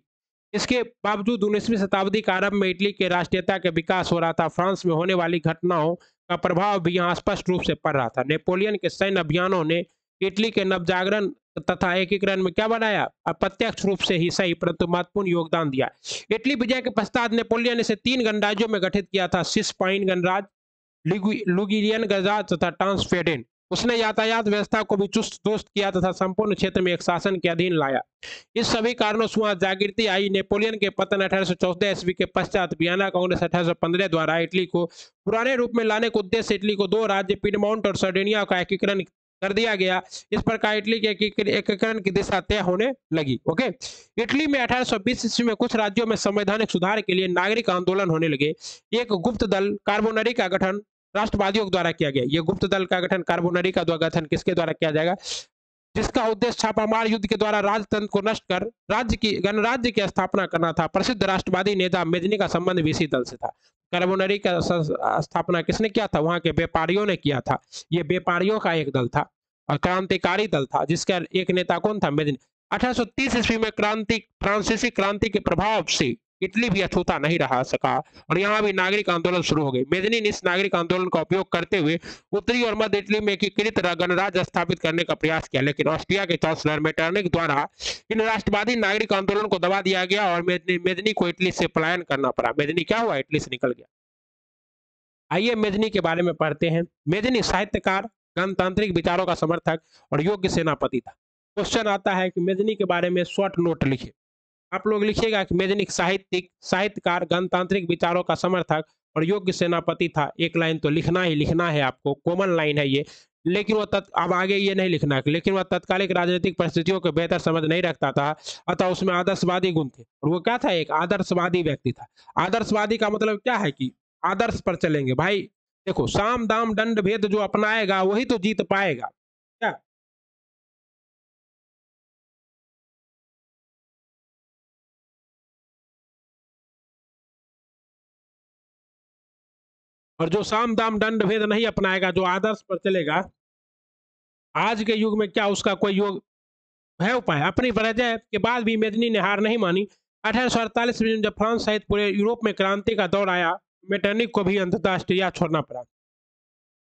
इसके बावजूद 19वीं शताब्दी के आरंभ में इटली के राष्ट्रीयता के विकास हो रहा था। फ्रांस में होने वाली घटनाओं का प्रभाव भी यहाँ स्पष्ट रूप से पड़ रहा था। नेपोलियन के सैन्य अभियानों ने इटली के नवजागरण तथा एकीकरण में क्या बनाया? अप्रत्यक्ष रूप से ही सही परंतु महत्वपूर्ण योगदान दिया। इटली विजय के पश्चात नेपोलियन ने इसे 3 गणराज्यों में गठित किया था: सिसपाइन गणराज्य, लुगिरियन गणराज्य तथा ट्रांसफेडेन। उसने यातायात व्यवस्था को भी चुस्त दुरुस्त किया तथा संपूर्ण क्षेत्र में एक शासन के अधीन लाया। इस सभी कारणों से वहां जागृति आई। नेपोलियन के पतन 1814 ईस्वी के पश्चात वियना कांग्रेस 1815 द्वारा इटली को पुराने रूप में लाने के उद्देश्य से इटली को 2 राज्य पिडमोंट और सर्डिनिया का एकीकरण कर दिया गया। इस प्रकार इटली के एकीकरण की दिशा तय होने लगी। ओके, इटली में 1820 ईस्वी में कुछ राज्यों में संवैधानिक सुधार के लिए नागरिक आंदोलन होने लगे। एक गुप्त दल कार्बोनरी का गठन राष्ट्रवादियों द्वारा किया गया। यह गुप्त दल का गठन कार्बोनरी का गठन किसके द्वारा किया जाएगा? जिसका उद्देश्य छापामार युद्ध के द्वारा राजतंत्र को नष्ट कर गणराज्य की स्थापना करना था। प्रसिद्ध राष्ट्रवादी नेता मेजनी का संबंध भी इसी दल से था। कार्बोनरी का स्थापना किसने किया था? वहां के व्यापारियों ने किया था। यह व्यापारियों का एक दल था और क्रांतिकारी दल था जिसका एक नेता कौन था? मेजनी। 1830 ईस्वी में फ्रांसीसी क्रांति के प्रभाव से इटली भी अछूता नहीं रहा सका और यहाँ भी नागरिक आंदोलन शुरू हो गए। मेजनी ने इस नागरिक आंदोलन का उपयोग करते हुए उत्तरी और मध्य इटली में एकीकृत गणराज्य स्थापित करने का प्रयास किया, लेकिन ऑस्ट्रिया के चांसलर मेटरनिख द्वारा इन राष्ट्रवादी नागरिक आंदोलन को दबा दिया गया और मेजनी को इटली से पलायन करना पड़ा। मेजनी क्या हुआ? इटली से निकल गया। आइए मेजनी के बारे में पढ़ते हैं। मेजनी साहित्यकार, गणतांत्रिक विचारों का समर्थक और योग्य सेनापति था। क्वेश्चन आता है कि मेजनी के बारे में शॉर्ट नोट लिखिए। आप लोग लिखिएगा कि मेजनी साहित्यकार, गणतांत्रिक विचारों का समर्थक और योग्य सेनापति था। एक लाइन तो लिखना ही लिखना है आपको, कॉमन लाइन है ये, लेकिन अब आगे ये नहीं लिखना है। लेकिन वह तत्कालिक राजनीतिक परिस्थितियों को बेहतर समझ नहीं रखता था, अतः उसमें आदर्शवादी गुण थे। और वो क्या था? एक आदर्शवादी व्यक्ति था। आदर्शवादी का मतलब क्या है कि आदर्श पर चलेंगे। भाई देखो, साम दाम दंड भेद जो अपनाएगा वही तो जीत पाएगा। क्या? और जो साम दाम दंड भेद नहीं अपनाएगा, जो आदर्श पर चलेगा, आज के युग में क्या उसका कोई योग है उपाय? अपनी पराजय के बाद भी मेजनी ने हार नहीं मानी। 1848 में जब फ्रांस सहित पूरे यूरोप में क्रांति का दौर आया, मेटरनिख को भी अंततः ऑस्ट्रिया छोड़ना पड़ा।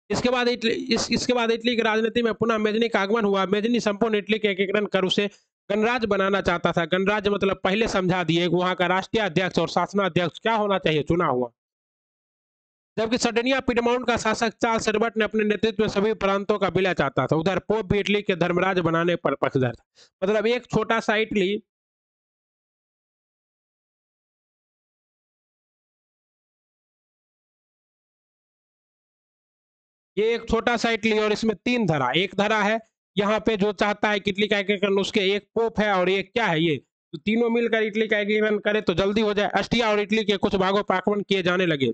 इसके बाद इटली की राजनीति में पुनः मेजनी का आगमन हुआ। मेजनी संपूर्ण इटली के एकीकरण कर उसे गणराज्य बनाना चाहता था। गणराज्य मतलब पहले समझा दिए, वहां का राष्ट्रीय अध्यक्ष और शासनाध्यक्ष क्या होना चाहिए? चुना हुआ। जबकि सर्डिनिया पिडमाउंट का शासक चार्ल्स एडवर्ड ने अपने नेतृत्व में सभी प्रांतों का विलय चाहता था। उधर पोप भी इटली के धर्मराज बनाने पर पक्षधर था। मतलब एक छोटा सा इटली, ये एक छोटा सा इटली और इसमें 3 धरा। एक धरा है यहाँ पे जो चाहता है कि इटली का एकीकरण, उसके एक पोप है और एक क्या है, ये तो तीनों मिलकर इटली का एकीकरण करे तो जल्दी हो जाए। ऑस्ट्रिया और इटली के कुछ भागों पर आक्रमण किए जाने लगे।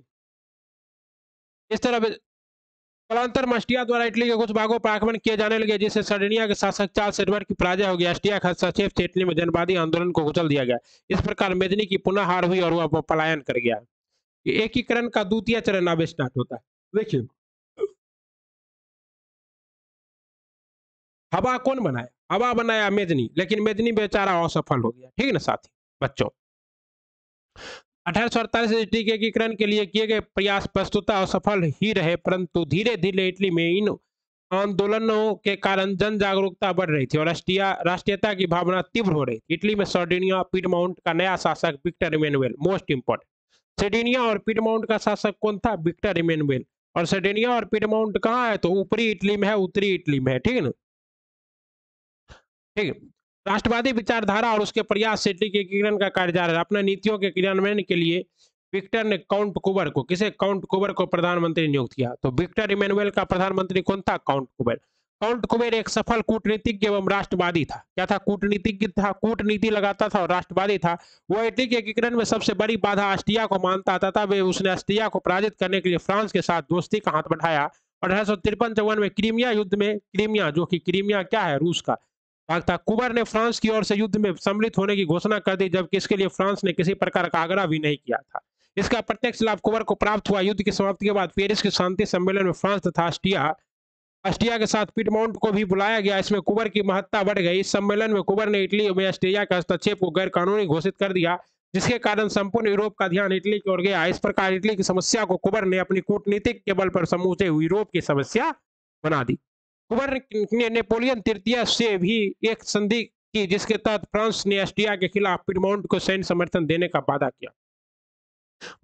इस तरह कालांतर में ऑस्ट्रिया द्वारा इटली के कुछ भागों पर आक्रमण किए जाने लगे, जिससे सर्डिनिया के शासक चार्ल्स एडवर्ड की पराजय हो गई। ऑस्ट्रिया के हस्तक्षेप से इटली में जनवादी आंदोलन को कुचल दिया गया। इस प्रकार मेजनी की पुनः हार हुई और वह पलायन कर गया। एकीकरण का द्वितीय चरण अब स्टार्ट होता है। देखिए, हवा कौन बनाया? हवा बनाया मेजनी, लेकिन मेजनी बेचारा असफल हो गया। ठीक है ना साथी बच्चों? 1848 इटली के एकीकरण के लिए किए गए प्रयास प्रस्तुतः असफल ही रहे, परंतु धीरे धीरे इटली में इन आंदोलनों के कारण जन जागरूकता बढ़ रही थी और राष्ट्रीयता की भावना तीव्र हो रही थी। इटली में सर्डिनिया पिडमाउंट का नया शासक Victor Emmanuel, most important. Sardinia और पिडमाउंट का शासक कौन था? Victor Emmanuel. और सर्डिनिया और पिडमाउंट कहाँ है? तो ऊपरी इटली में है, उत्तरी इटली में है। ठीक है ना? ठीक है। राष्ट्रवादी विचारधारा और उसके प्रयास से इटली के एकीकरण का कार्य जारी रहा। अपने नीतियों के क्रियान्वयन के लिए विक्टर ने काउंट कुबर को, काउंट कुबर को प्रधानमंत्री नियुक्त किया। तो विक्टर इमैनुएल का प्रधानमंत्री कौन था? काउंट कुबर। काउंट कुबर एक सफल कूटनीतिज्ञ एवं राष्ट्रवादी था। क्या था? कूटनीतिज्ञ था, कूटनीति लगाता था और राष्ट्रवादी था। वह इटली के एकीकरण में सबसे बड़ी बाधा ऑस्ट्रिया को मानता था। वे उसने ऑस्ट्रिया को पराजित करने के लिए फ्रांस के साथ दोस्ती का हाथ बढ़ाया। 1853-54 में क्रीमिया युद्ध में, क्रीमिया जो कि क्रीमिया क्या है? रूस का भाग था। कुबर ने फ्रांस की ओर से युद्ध में सम्मिलित होने की घोषणा कर दी, जबकि इसके लिए फ्रांस ने किसी प्रकार का आग्रह भी नहीं किया था। इसका प्रत्यक्ष लाभ कुबर को प्राप्त हुआ। युद्ध की समाप्ति के बाद पेरिस के शांति सम्मेलन में फ्रांस तथा ऑस्ट्रिया के साथ पिडमाउंट को भी बुलाया गया। इसमें कुबर की महत्ता बढ़ गई। इस सम्मेलन में कुबर ने इटली में ऑस्ट्रिया के हस्तक्षेप को गैर कानूनी घोषित कर दिया। जिसके कारण संपूर्ण यूरोप का ध्यान इटली की ओर गया। इस प्रकार इटली की समस्या को कुबर ने अपनी कूटनीतिक के बल पर समूचे यूरोप की समस्या बना दी। कुबर ने नेपोलियन तृतीय से भी एक संधि की, जिसके तहत फ्रांस ने ऑस्ट्रिया के खिलाफ पीडमोंट को सैन्य समर्थन देने का वादा किया।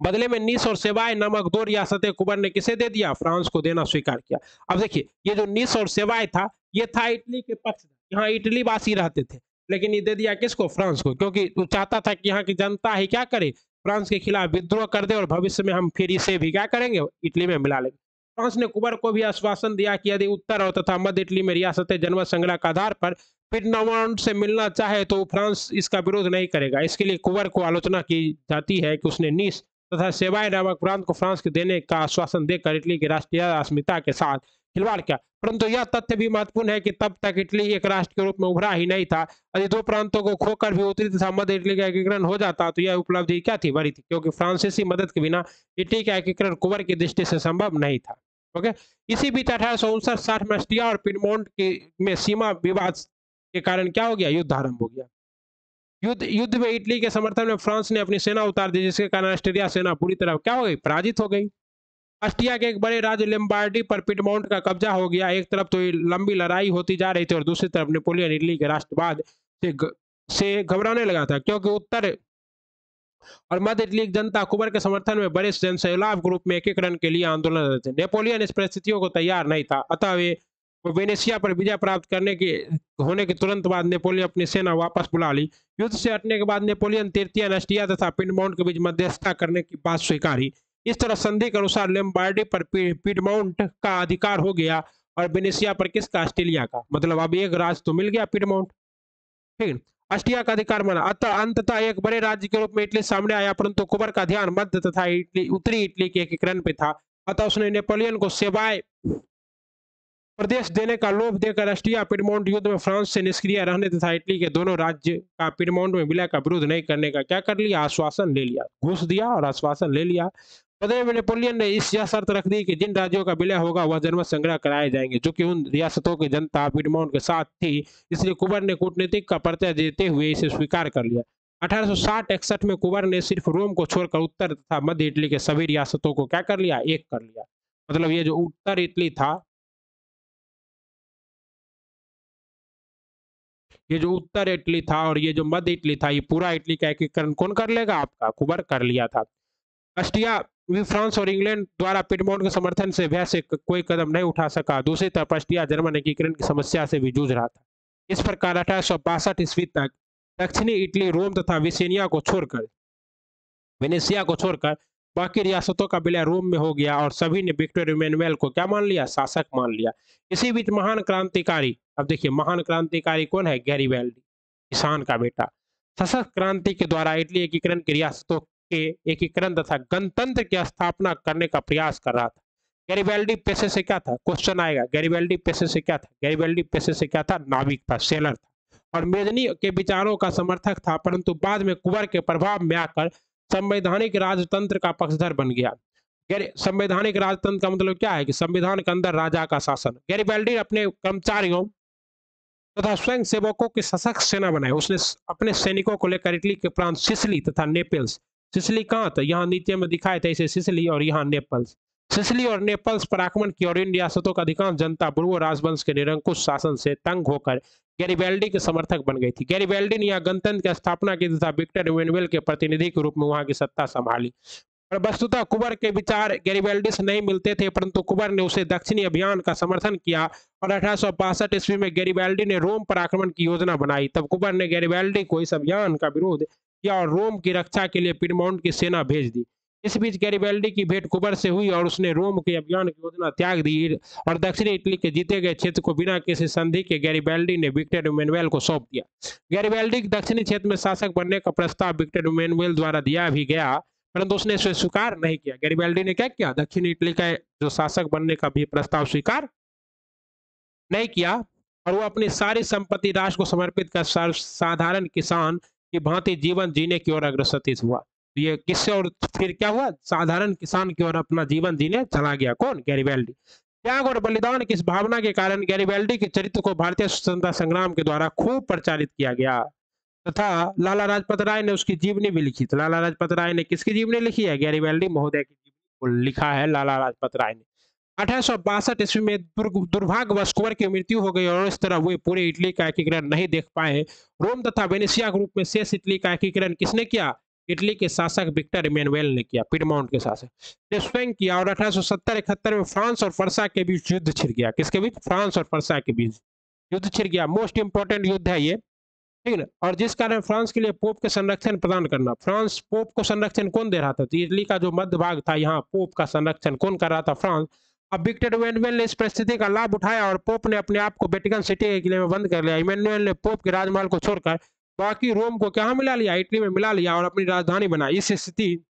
बदले में नीस और सेवाय नामक दो रियासतें कुबर ने किसे दे दिया? फ्रांस को देना स्वीकार किया। अब देखिए, ये जो नीस और सेवाय था, ये था इटली के पक्ष, यहाँ इटली वासी रहते थे, लेकिन ये दे दिया किसको? फ्रांस को, क्योंकि वो चाहता था कि यहाँ की जनता ही क्या करे, फ्रांस के खिलाफ विद्रोह कर दे और भविष्य में हम फिर इसे भी क्या करेंगे, इटली में मिला लेंगे। फ्रांस ने कुबर को भी आश्वासन दिया कि यदि उत्तर और तथा मध्य इटली में रियासतें जनमत संग्रह के आधार पर पिडमोंट से मिलना चाहे तो फ्रांस इसका विरोध नहीं करेगा। इसके लिए कुबर को आलोचना की जाती है कि उसने नीस तथा सेवाय नामक प्रांत को फ्रांस के देने का आश्वासन देकर इटली की राष्ट्रीय अस्मिता के साथ खिलवाड़ किया। परंतु यह तथ्य भी महत्वपूर्ण है कि तब तक इटली एक राष्ट्र के रूप में उभरा ही नहीं था। यदि दो प्रांतों को खोकर भी उत्तरी तथा मध्य इटली का एकीकरण हो जाता तो यह उपलब्धि क्या थी? बड़ी थी, क्योंकि फ्रांसीसी मदद के बिना इटली का एकीकरण कुबर की दृष्टि से संभव नहीं था। ओके, इसी बीच 1859-60 में ऑस्ट्रिया और पिडमोंट के में सीमा विवाद के कारण क्या हो गया? युद्ध आरंभ हो गया। युद्ध में इटली के समर्थन में फ्रांस ने अपनी सेना उतार दी, जिसके कारण ऑस्ट्रिया सेना पूरी तरह क्या हो गई? पराजित हो गई। ऑस्ट्रिया के एक बड़े राज्य लंबार्डी पर पिडमोंट का कब्जा हो गया। एक तरफ तो लंबी लड़ाई होती जा रही थी और दूसरी तरफ नेपोलियन इटली के राष्ट्रवाद से घबराने लगा था, क्योंकि उत्तर और मध्य इटली की जनता कुबर के समर्थन में बड़े जनसैलाब के रूप में एकीकरण के लिए आंदोलन कर रहे थे। नेपोलियन इस परिस्थितियों को तैयार नहीं था, अतः वो वेनेशिया पर विजय प्राप्त करने के होने के तुरंत बाद नेपोलियन अपनी सेना वापस बुला ली। युद्ध से हटने के बाद नेपोलियन तृतीय ऑस्ट्रिया तथा पिडमोंट के बीच मध्यस्थता करने की बात स्वीकारी। इस तरह संधि के अनुसार लंबार्डी पर पिडमोंट का अधिकार हो गया और वेनेशिया पर किसका? ऑस्ट्रेलिया का। मतलब अब एक राज तो मिल गया पिडमोंट, ठीक। ऑस्ट्रिया का अधिकार माना, अतः अंततः एक बड़े राज्य के रूप में इटली सामने आया, परंतु कुबर का ध्यान मध्य तथा उत्तरी इटली के एकीकरण पे था। अतः उसने नेपोलियन को सेवाय प्रदेश देने का लोभ देकर ऑस्ट्रिया पिडमोंट युद्ध में फ्रांस से निष्क्रिय रहने तथा इटली के दोनों राज्य का पिडमोंट में विलय का विरोध नहीं करने का क्या कर लिया? आश्वासन ले लिया। घूस दिया और आश्वासन ले लिया। बदले में नेपोलियन ने यह शर्त रख दी कि जिन राज्यों का विलय होगा वह जनमत संग्रह कराए जाएंगे, जो कि उन रियासतों की जनता पिडमोंट के साथ थी। इसलिए कुबर ने कूटनीतिक का परिचय देते हुए इसे स्वीकार कर लिया। 1860-61 में कुबर ने सिर्फ रोम को छोड़कर उत्तर तथा मध्य इटली के सभी रियासतों को क्या कर लिया? एक कर लिया। मतलब ये जो उत्तर इटली था, ये जो उत्तर इटली था और ये जो मध्य इटली था, ये पूरा इटली का एकीकरण कौन कर लेगा? आपका कुबर कर लिया था। ऑस्ट्रिया भी फ्रांस और इंग्लैंड द्वारा पिडमोंट के समर्थन से भय से कोई कदम नहीं उठा सका। दूसरी तरफ ऑस्ट्रिया जर्मन एकीकरण की समस्या से भी जूझ रहा था। इस प्रकार 1862 ईस्वी तक दक्षिणी इटली रोम तथा वेनेशिया को छोड़कर बाकी रियासतों का विलय रोम में हो गया और सभी ने विक्टर इमैनुएल को क्या मान लिया? शासक मान लिया। इसी बीच महान क्रांतिकारी, अब देखिए महान क्रांतिकारी कौन है? गैरिबाल्डी, किसान का बेटा, सशस्त्र क्रांति के द्वारा इटली एकीकरण की रियासतों के एकीकरण तथा गणतंत्र की स्थापना करने का प्रयास कर रहा था। गैरिबाल्डी पेशे से क्या था? क्वेश्चन आएगा। गैरिबाल्डी पेशे से क्या था? गैरिबाल्डी पेशे से क्या था? नाविक था, सेलर था और मेजनी के विचारों का समर्थक था, परंतु बाद में कुबर के प्रभाव में आकर संवैधानिक राजतंत्र का पक्षधर बन गया। संवैधानिक राजतंत्र का मतलब क्या है? कि संविधान के अंदर राजा का शासन। गैरिबाल्डी अपने कर्मचारियों तथा स्वयं सेवकों की सशक्त सेना बनाई। उसने अपने सैनिकों को लेकर इटली के प्रांत सिसिली तथा नेपल्स, सिसिली कहाँ था? यहाँ नीचे में दिखाए थे इसे सिसिली, और यहाँ नेपल्स, सिसिली और नेपल्स पर आक्रमण किया और इन रियासतों का अधिकांश जनता बुर्बो राजवंश के निरंकुश शासन से तंग होकर गैरिबाल्डी के समर्थक बन गई थी। गैरिबाल्डी ने यहाँ गणतंत्र की स्थापना की तथा विक्टर इमैनुएल के प्रतिनिधि के रूप में वहां की सत्ता संभाली। और वस्तुतः कुबर के विचार गैरिबाल्डी से नहीं मिलते थे, परंतु कुबर ने उसे दक्षिणी अभियान का समर्थन किया और 1862 ईस्वी में गैरिबाल्डी ने रोम पर आक्रमण की योजना बनाई। तब कुबर ने गैरिबाल्डी को इस अभियान का विरोध किया और रोम की रक्षा के लिए पिडमोंट की सेना भेज दी। इस बीच गैरिबाल्डी की भेंट कुबर से हुई और उसने रोम के अभियान की योजना त्याग दी और दक्षिणी इटली के जीते गए क्षेत्र को बिना किसी संधि के गैरिबाल्डी ने विक्टर इमैनुएल को सौंप दिया। गैरिबाल्डी के दक्षिणी क्षेत्र में शासक बनने का प्रस्ताव विक्टर इमैनुएल द्वारा दिया भी गया, परंतु उसने इसे स्वीकार नहीं किया। गैरिबाल्डी ने क्या किया? दक्षिणी इटली का जो शासक बनने का भी प्रस्ताव स्वीकार नहीं किया और वो अपनी सारी संपत्ति राष्ट्र को समर्पित कर साधारण किसान की भांति जीवन जीने की ओर अग्रसर हुआ। ये किससे और फिर क्या हुआ? साधारण किसान की ओर अपना जीवन जीने चला गया। कौन? गैरिबाल्डी। त्याग और बलिदान की इस भावना के कारण गैरिबाल्डी के चरित्र को भारतीय स्वतंत्रता संग्राम के द्वारा खूब प्रचारित किया गया। तथा लाला लाजपत राय ने उसकी जीवनी भी लिखी। तो लाला लाजपत राय ने किसकी जीवनी लिखी है? गैरिबाल्डी महोदय की जीवनी को लिखा है लाला लाजपत राय ने। 1862 ईस्वी में दुर्भाग्यवश कुंवर की मृत्यु हो गई और इस तरह वे पूरे इटली का एकीकरण नहीं देख पाए। रोम तथा वेनेशिया के रूप में शेष इटली का एकीकरण किसने किया? इटली के शासक विक्टर इमैनुएल ने किया, पीडमोंट के शासक ने स्वयं किया। और 1870-71 में फ्रांस और फरसा के बीच युद्ध छिड़ गया। किसके बीच? फ्रांस और फरसा के बीच युद्ध छिड़ गया। मोस्ट इंपोर्टेंट युद्ध है ये, ठीक है ना। और जिस कारण फ्रांस के लिए पोप के संरक्षण प्रदान करना, फ्रांस पोप को संरक्षण कौन दे रहा था? तो इटली का जो मध्य भाग था, यहाँ पोप का संरक्षण कौन कर रहा था? फ्रांस। अब विक्टर इमैनुएल ने इस परिस्थिति का लाभ उठाया और पोप ने अपने आप को वेटिकन सिटी के किले में बंद कर लिया। इमैनुएल ने पोप के राजमहल को छोड़कर बाकी रोम को कहाँ मिला लिया? इटली में मिला लिया और अपनी राजधानी बनाई। इस स्थिति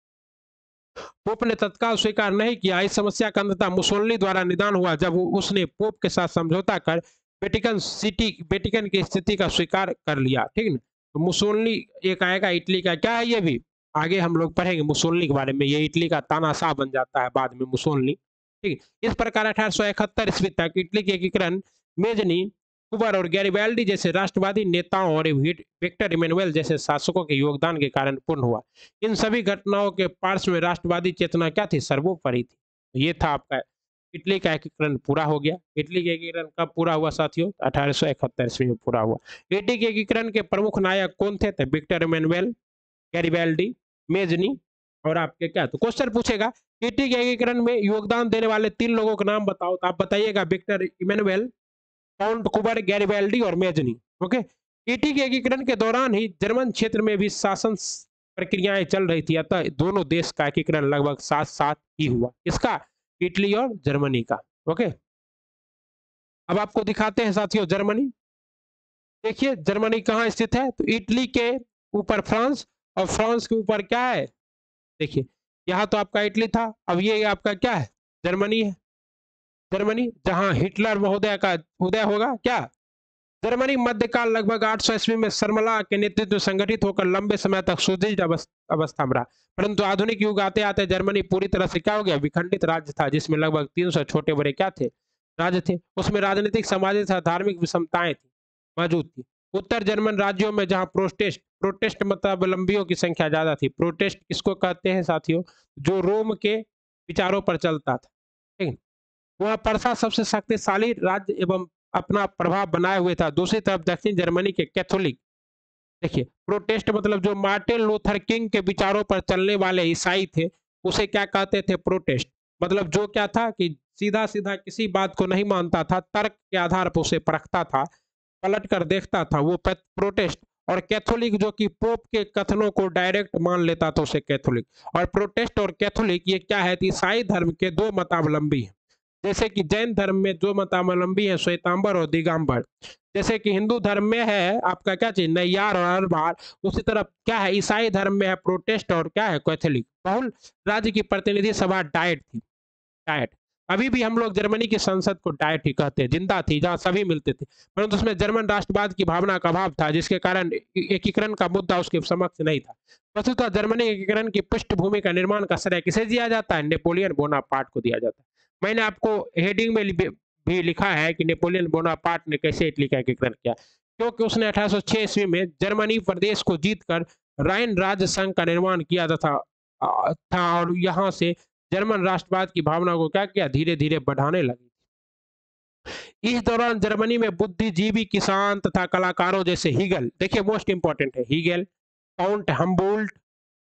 पोप ने तत्काल स्वीकार नहीं किया। इस समस्या का अंततः मुसोलिनी द्वारा निदान हुआ जब उसने पोप के साथ समझौता कर वेटिकन की स्थिति का स्वीकार कर लिया, ठीक है। तो मुसोलिनी एक आएगा इटली का, क्या है ये भी आगे हम लोग पढ़ेंगे मुसोलिनी के बारे में। ये इटली का तानाशाह बन जाता है बाद में मुसोलिनी, ठीक है। इस प्रकार 1871 ईस्वी तक इटली के एकीकरण मेजनी, कुबर और गैरिबाल्डी जैसे राष्ट्रवादी नेताओं और विक्टर इमैनुएल जैसे शासकों के योगदान के कारण पूर्ण हुआ। इन सभी घटनाओं के पार्श्व में राष्ट्रवादी चेतना क्या थी? सर्वोपरि थी। तो ये था आपका इटली का एकीकरण पूरा हो गया। इटली का एकीकरण कब पूरा हुआ साथियों? 1871 ईस्वी में पूरा हुआ। इटली के एकीकरण के प्रमुख नायक कौन थे? तो विक्टर इमैनुएल, गैरिबाल्डी, मेजनी और आपके क्या? तो क्वेश्चन पूछेगा इटली के एकीकरण में योगदान देने वाले 3 लोगों के नाम बताओ। तो आप बताइएगा विक्टर इमैनुएल, काउंट कुबर, गैरिबाल्डी और मेजनी। ओके। ईटी के एकीकरण के दौरान ही जर्मन क्षेत्र में भी शासन प्रक्रियाएं चल रही थी, अतः दोनों देश का एकीकरण लगभग साथ साथ ही हुआ। इसका? इटली और जर्मनी का। ओके। अब आपको दिखाते हैं साथियों जर्मनी। देखिए जर्मनी कहाँ स्थित है? तो इटली के ऊपर फ्रांस और फ्रांस के ऊपर क्या है? देखिए यहाँ तो आपका इटली था, अब ये आपका क्या है? जर्मनी है। जर्मनी जहां हिटलर महोदय का उदय होगा, क्या? जर्मनी मध्यकाल लगभग 800 ईस्वी में सरमला के नेतृत्व में संगठित होकर लंबे समय तक सुदृढ़ अवस्था में रहा। परंतु आधुनिक युग आते आते जर्मनी पूरी तरह से क्या हो गया? विखंडित राज्य था, जिसमें लगभग 300 छोटे बड़े क्या थे? राज्य थे। उसमें राजनीतिक, सामाजिक तथा धार्मिक विषमताएं थी, मौजूद थी। उत्तर जर्मन राज्यों में जहां प्रोटेस्ट मतावलंबियों की संख्या ज्यादा थी। प्रोटेस्ट किसको कहते हैं साथियों? जो रोम के विचारों पर चलता था, ठीक है। वह प्रथा सबसे शक्तिशाली राज्य एवं अपना प्रभाव बनाए हुए था। दूसरी तरफ दक्षिण जर्मनी के कैथोलिक, देखिए प्रोटेस्ट मतलब जो मार्टिन लूथर किंग के विचारों पर चलने वाले ईसाई थे, उसे क्या कहते थे? प्रोटेस्ट। मतलब जो क्या था कि सीधा सीधा किसी बात को नहीं मानता था, तर्क के आधार पर उसे परखता था, पलट कर देखता था, वो प्रोटेस्ट। और कैथोलिक जो कि पोप के कथनों को डायरेक्ट मान लेता था, उसे कैथोलिक। और प्रोटेस्ट और कैथोलिक ये क्या है? ईसाई धर्म के दो मतावलंबी हैं। जैसे कि जैन धर्म में दो मतावलंबी है, श्वेतांबर और दिगंबर। जैसे कि हिंदू धर्म में है आपका क्या चीज? नैयार और अरबार। उसी तरह क्या है? ईसाई धर्म में है प्रोटेस्ट और क्या है? कैथोलिक। बहुल राज्य की प्रतिनिधि सभा डाइट थी, डाइट। अभी भी हम लोग जर्मनी की संसद को डाइट ही कहते हैं, जिंदा थी, जहां सभी मिलते थे। परंतु उसमें जर्मन राष्ट्रवाद की भावना का अभाव था, जिसके कारण एकीकरण का मुद्दा उसके समक्ष नहीं था। वस्तुतः जर्मनी एकीकरण की पृष्ठभूमि का निर्माण का श्रेय किसे दिया जाता है? नेपोलियन बोनापार्ट को दिया जाता है। मैंने आपको हेडिंग में भी लिखा है कि नेपोलियन बोनापार्ट ने कैसे इटली का एकीकरण किया, क्योंकि उसने 1806 ईस्वी में जर्मनी प्रदेश को जीतकर राइन राज्य संघ का निर्माण किया था और यहाँ से जर्मन राष्ट्रवाद की भावना को क्या किया? धीरे धीरे बढ़ाने लगी। इस दौरान जर्मनी में बुद्धिजीवी, किसान तथा कलाकारों जैसे हीगल, देखिए मोस्ट इंपॉर्टेंट है हीगल, काउंट हम्बोल्ट,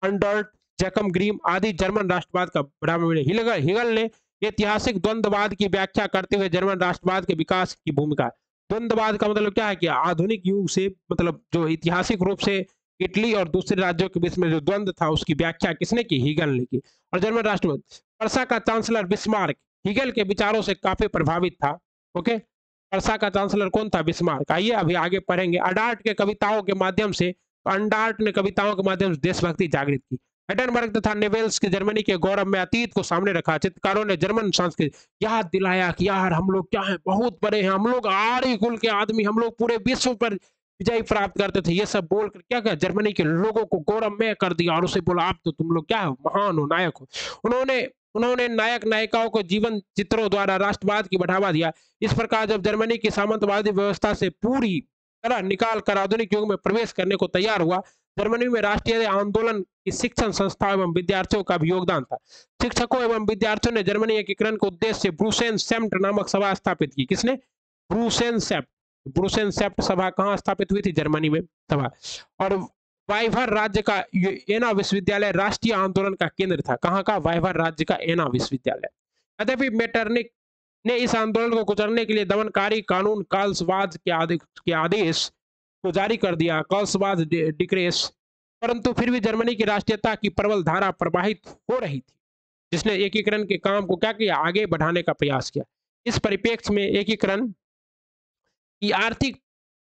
अंडर्ट, जैकब ग्रीम आदि जर्मन राष्ट्रवाद का बढ़ावा मिले। हीगल ने ऐतिहासिक द्वंद्ववाद की व्याख्या करते हुए जर्मन राष्ट्रवाद के विकास की भूमिका। द्वंद्ववाद का मतलब क्या है? कि आधुनिक युग से मतलब जो ऐतिहासिक रूप से इटली और दूसरे राज्यों के बीच में जो द्वंद्व था, उसकी व्याख्या किसने की? हीगल ने की। और जर्मन राष्ट्रवाद, वर्षा का चांसलर बिस्मार्क हीगल के विचारों से काफी प्रभावित था। ओके। वर्षा का चांसलर कौन था? बिस्मार्क। आइए अभी आगे पढ़ेंगे। अडार्ट के कविताओं के माध्यम से, अंडार्ट ने कविताओं के माध्यम से देशभक्ति जागृत की। हेडनबर्ग तथा नेवेल्स के जर्मनी के गौरव में अतीत को सामने रखा। चित्रकारों ने जर्मन संस्कृति याद दिलाया कि यार हम लोग क्या है, बहुत बड़े हैं, हम लोग आर्य कुल के आदमी, हम लोग पूरे विश्व पर विजय प्राप्त करते थे। ये सब बोलकर क्या किया? जर्मनी के लोगों को गौरवमय कर दिया और उसे बोला आप तो तुम लोग क्या हो? महान हो, नायक हो। उन्होंने उन्होंने नायक नायिकाओं को जीवन चित्रों द्वारा राष्ट्रवाद की बढ़ावा दिया। इस प्रकार जब जर्मनी की सामंतवादी व्यवस्था से पूरी तरह निकाल कर आधुनिक युग में प्रवेश करने को तैयार हुआ। जर्मनी में राष्ट्रीय आंदोलन की शिक्षण संस्थाओं एवं विद्यार्थियों का भी योगदान था। शिक्षकों एवं विद्यार्थियों ने जर्मनी एकीकरण के उद्देश्य से ब्रूसेन सेम्ट नामक सभा स्थापित की। किसने? ब्रूसेन सेप्ट। ब्रूसेन सेप्ट सभा कहाँ स्थापित हुई थी? जर्मनी में सभा। और वाइवर राज्य का एना विश्वविद्यालय राष्ट्रीय आंदोलन का केंद्र था। कहाँ का? वाइवर राज्य का एना विश्वविद्यालय। यद्यपि मेटरनिक ने इस आंदोलन को कुचलने के लिए दमनकारी कानून कार्लसबाद के आदेश को जारी कर दिया, कार्लसबाद डिक्रेस। परंतु फिर भी जर्मनी की राष्ट्रीयता की प्रबल धारा प्रवाहित हो रही थी, जिसने एकीकरण के काम को क्या किया? आगे बढ़ाने का प्रयास किया। इस परिप्रेक्ष्य में एकीकरण की आर्थिक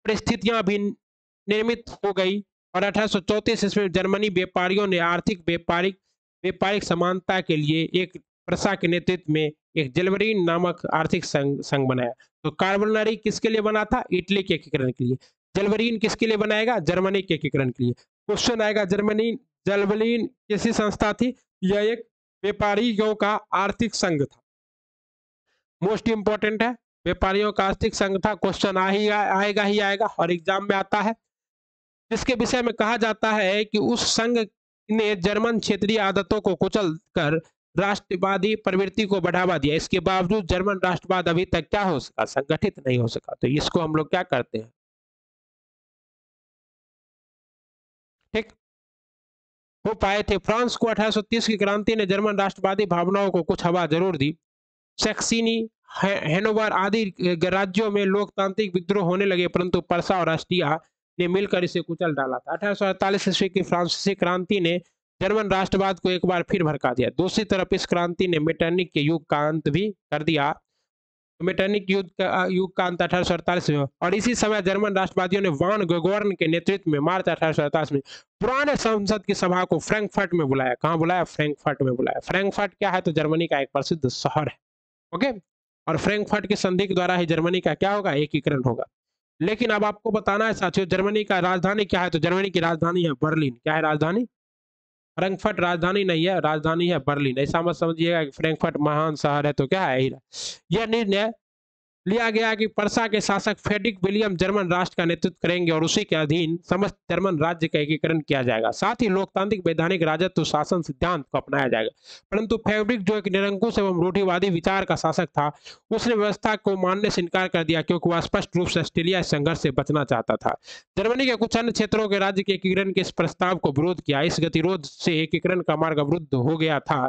परिस्थितियां भी निर्मित हो गई और 1834 ईस्वी में जर्मनी व्यापारियों ने आर्थिक व्यापारिक व्यापारिक समानता के लिए एक प्रसा के नेतृत्व में एक जेल्वरीन नामक आर्थिक संघ बनाया। तो कार्बोनरी किसके लिए बना था? इटली के एकीकरण के लिए। जेल्वरीन किसके लिए बनाएगा? जर्मनी के एकीकरण के लिए। क्वेश्चन आएगा, जर्मनी जेल्वरीन कैसी संस्था थी? यह एक व्यापारियों का आर्थिक संघ था। मोस्ट इंपॉर्टेंट है, व्यापारियों का आर्थिक संघ था। क्वेश्चन आएगा ही आएगा और एग्जाम में आता है। जिसके विषय में कहा जाता है कि उस संघ ने जर्मन क्षेत्रीय आदतों को कुचल कर राष्ट्रवादी प्रवृत्ति को बढ़ावा दिया। इसके बावजूद जर्मन राष्ट्रवाद अभी तक क्या हो सका? संगठित नहीं हो सका। तो इसको हम लोग क्या करते हैं? ठीक हो पाए थे। फ्रांस को 1830 की क्रांति ने जर्मन राष्ट्रवादी भावनाओं को कुछ हवा जरूर दी। सैक्सनी, हैनोवर आदि राज्यों में लोकतांत्रिक विद्रोह होने लगे, परंतु पर्सा और ऑस्ट्रिया ने मिलकर इसे कुचल डाला था। 1848 ईस्वी की फ्रांसीसी क्रांति ने जर्मन राष्ट्रवाद को एक बार फिर भड़का दिया। दूसरी तरफ इस क्रांति ने मेटरनिक के युग का अंत भी कर दिया। मेटरनिक युग का अंत 1848 में, और इसी समय जर्मन राष्ट्रवादियों ने वान गोगोर्न के नेतृत्व में मार्च 1848 में पुराने संसद की सभा को फ्रैंकफर्ट में बुलाया। कहाँ बुलाया? फ्रैंकफर्ट में बुलाया। फ्रैंकफर्ट क्या है? तो जर्मनी का एक प्रसिद्ध शहर है। ओके, और फ्रैंकफर्ट की संधि के द्वारा ही जर्मनी का क्या होगा? एकीकरण होगा। लेकिन अब आपको बताना है साथियों, जर्मनी का राजधानी क्या है? तो जर्मनी की राजधानी है बर्लिन। क्या है राजधानी? फ्रैंकफर्ट राजधानी नहीं है, राजधानी है बर्लिन। ऐसा मत समझिएगा कि फ्रैंकफर्ट महान शहर है तो क्या है। यह निर्णय लिया गया कि पर्सा के शासक फ्रेडरिक विलियम जर्मन राष्ट्र का नेतृत्व करेंगे और उसी के अधीन समस्त जर्मन राज्य का एकीकरण किया जाएगा। साथ ही लोकतांत्रिक वैधानिक राजत्व शासन सिद्धांत को अपनाया जाएगा। परंतु फ्रेडरिक जो एक निरंकुश एवं रूढ़िवादी विचार का शासक था, उसने व्यवस्था को मानने से इनकार कर दिया, क्योंकि वह स्पष्ट रूप से ऑस्ट्रेलिया संघर्ष से बचना चाहता था। जर्मनी के कुछ अन्य क्षेत्रों के राज्य के एकीकरण के इस प्रस्ताव को विरोध किया। इस गतिरोध से एकीकरण का मार्ग अवरुद्ध हो गया था।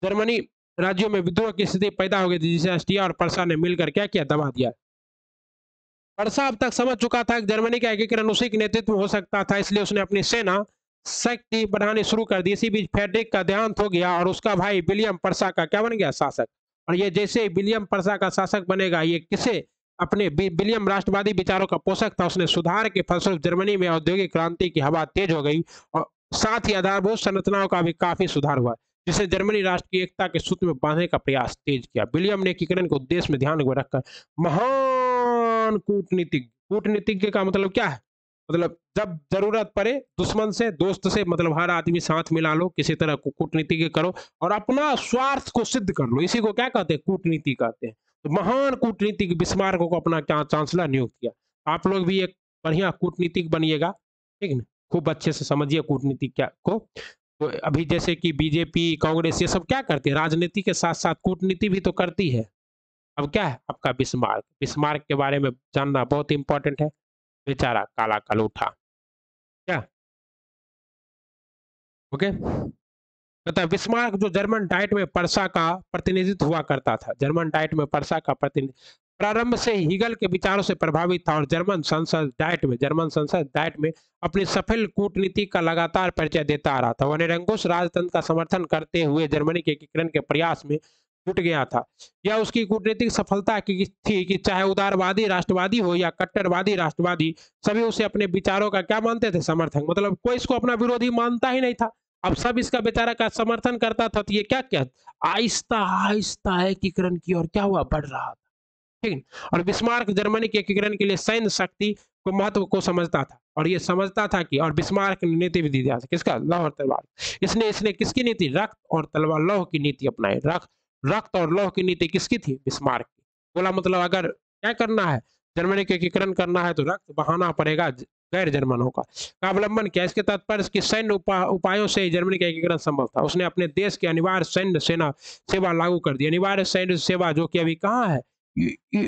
जर्मनी राज्यों में विद्रोह की स्थिति पैदा हो गई थी, जिसे ऑस्ट्रिया और पर्सा ने मिलकर क्या किया? दबा दिया। पर्सा अब तक समझ चुका था कि जर्मनी का एकीकरण उसी के नेतृत्व में हो सकता था, इसलिए उसने अपनी सेना शक्ति बढ़ानी शुरू कर दी। इसी बीच फ्रेडरिक का देहांत हो गया और उसका भाई विलियम पर्सा का क्या बन गया? शासक। और ये जैसे विलियम पर्सा का शासक बनेगा, ये किसे? अपने विलियम राष्ट्रवादी विचारों का पोषक था। उसने सुधार के फलस्वरूप जर्मनी में औद्योगिक क्रांति की हवा तेज हो गई और साथ ही आधारभूत संरचनाओं का भी काफी सुधार हुआ, जिसने जर्मनी राष्ट्र की एकता के सूत्र में बांधने का प्रयास तेज किया। विलियम ने एकीकरण के उद्देश्य में ध्यान में रखकर महान कूटनीतिज्ञ, कूटनीतिज्ञ का मतलब क्या है? मतलब जब जरूरत पड़े दुश्मन से, दोस्त से, मतलब हर आदमी साथ मिला लो, किसी तरह कूटनीति करो और अपना स्वार्थ को सिद्ध कर लो। इसी को क्या कहते हैं? कूटनीति कहते हैं। तो महान कूटनीतिक बिस्मार्क को अपना क्या चांसलर नियुक्त किया। आप लोग भी एक बढ़िया कूटनीतिक बनिएगा, ठीक है? खूब अच्छे से समझिए कूटनीति क्या को। तो अभी जैसे कि बीजेपी, कांग्रेस, ये सब क्या करती है? राजनीति के साथ साथ कूटनीति भी तो करती है। अब क्या है आपका बिस्मार्क? बिस्मार्क के बारे में जानना बहुत इंपॉर्टेंट है। बेचारा काला कल उठा क्या? ओके, बता। बिस्मार्क जो जर्मन डाइट में पर्सा का प्रतिनिधित्व हुआ करता था, जर्मन डाइट में पर्सा का प्रतिनिधि प्रारंभ से हीगल के विचारों से प्रभावित था और जर्मन संसद डाइट में अपनी सफल कूटनीति का लगातार परिचय देता आ रहा था। वह निरंकुश राजतंत्र का समर्थन करते हुए जर्मनी के एकीकरण के प्रयास में जुट गया था। यह उसकी कूटनीतिक सफलता की थी कि चाहे उदारवादी राष्ट्रवादी हो या कट्टरवादी राष्ट्रवादी, सभी उसे अपने विचारों का क्या मानते थे? समर्थक। मतलब कोई इसको अपना विरोधी मानता ही नहीं था। अब सब इसका बेचारा का समर्थन करता था। तो ये क्या क्या आहिस्ता आहिस्ता एकीकरण की और क्या हुआ? बढ़ रहा था, ठीक है? और बिस्मार्क जर्मनी के एकीकरण के लिए सैन्य शक्ति को महत्व को समझता था और ये समझता था कि, और बिस्मार्क ने नीति भी दी थी किसका? लौह और तलवार। इसने इसने किसकी नीति? रक्त और तलवार, लौह की नीति अपनाई। रक्त और लौह की नीति किसकी थी? बिस्मार्क की। बोला मतलब अगर क्या करना है जर्मनी का एकीकरण करना है तो रक्त बहाना पड़ेगा गैर जर्मनों का अवलंबन किया। इसके तात्पर्य कि सैन्य उपायों से ही जर्मनी का एकीकरण संभव था। उसने अपने देश के अनिवार्य सैन्य सेना सेवा लागू कर दी। अनिवार्य सैन्य सेवा जो कि अभी कहाँ है,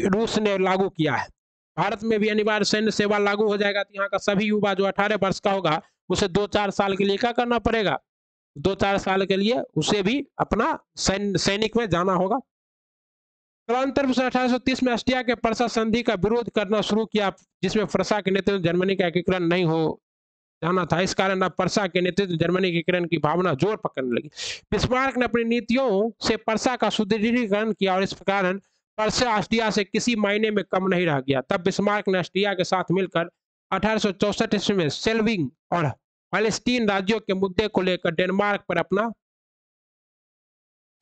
रूस ने लागू किया है। भारत में भी अनिवार्य सैन्य सेवा लागू हो जाएगा तो यहाँ का सभी युवा जो 18 वर्ष का होगा उसे 2-4 साल के लिए क्या करना पड़ेगा, 2-4 साल के लिए उसे भी अपना सैनिक में जाना होगा। कालांतर में 1830 में ऑस्ट्रिया के परसा संधि का विरोध करना शुरू किया, जिसमें परसा के नेतृत्व जर्मनी का एकीकरण नहीं हो जाना था। इस कारण अब परसा के नेतृत्व जर्मनी के एकीकरण की भावना जोर पकड़ने लगी। बिस्मार्क ने अपनी नीतियों से परसा का सुदृढ़ीकरण किया और इस कारण परसा ऑस्ट्रिया से किसी मायने में कम नहीं रह गया। तब बिस्मार्क ने ऑस्ट्रिया के साथ मिलकर 1864 ईस्वी में सेल्विंग और होल्स्टीन राज्यों के मुद्दे को लेकर डेनमार्क पर अपना,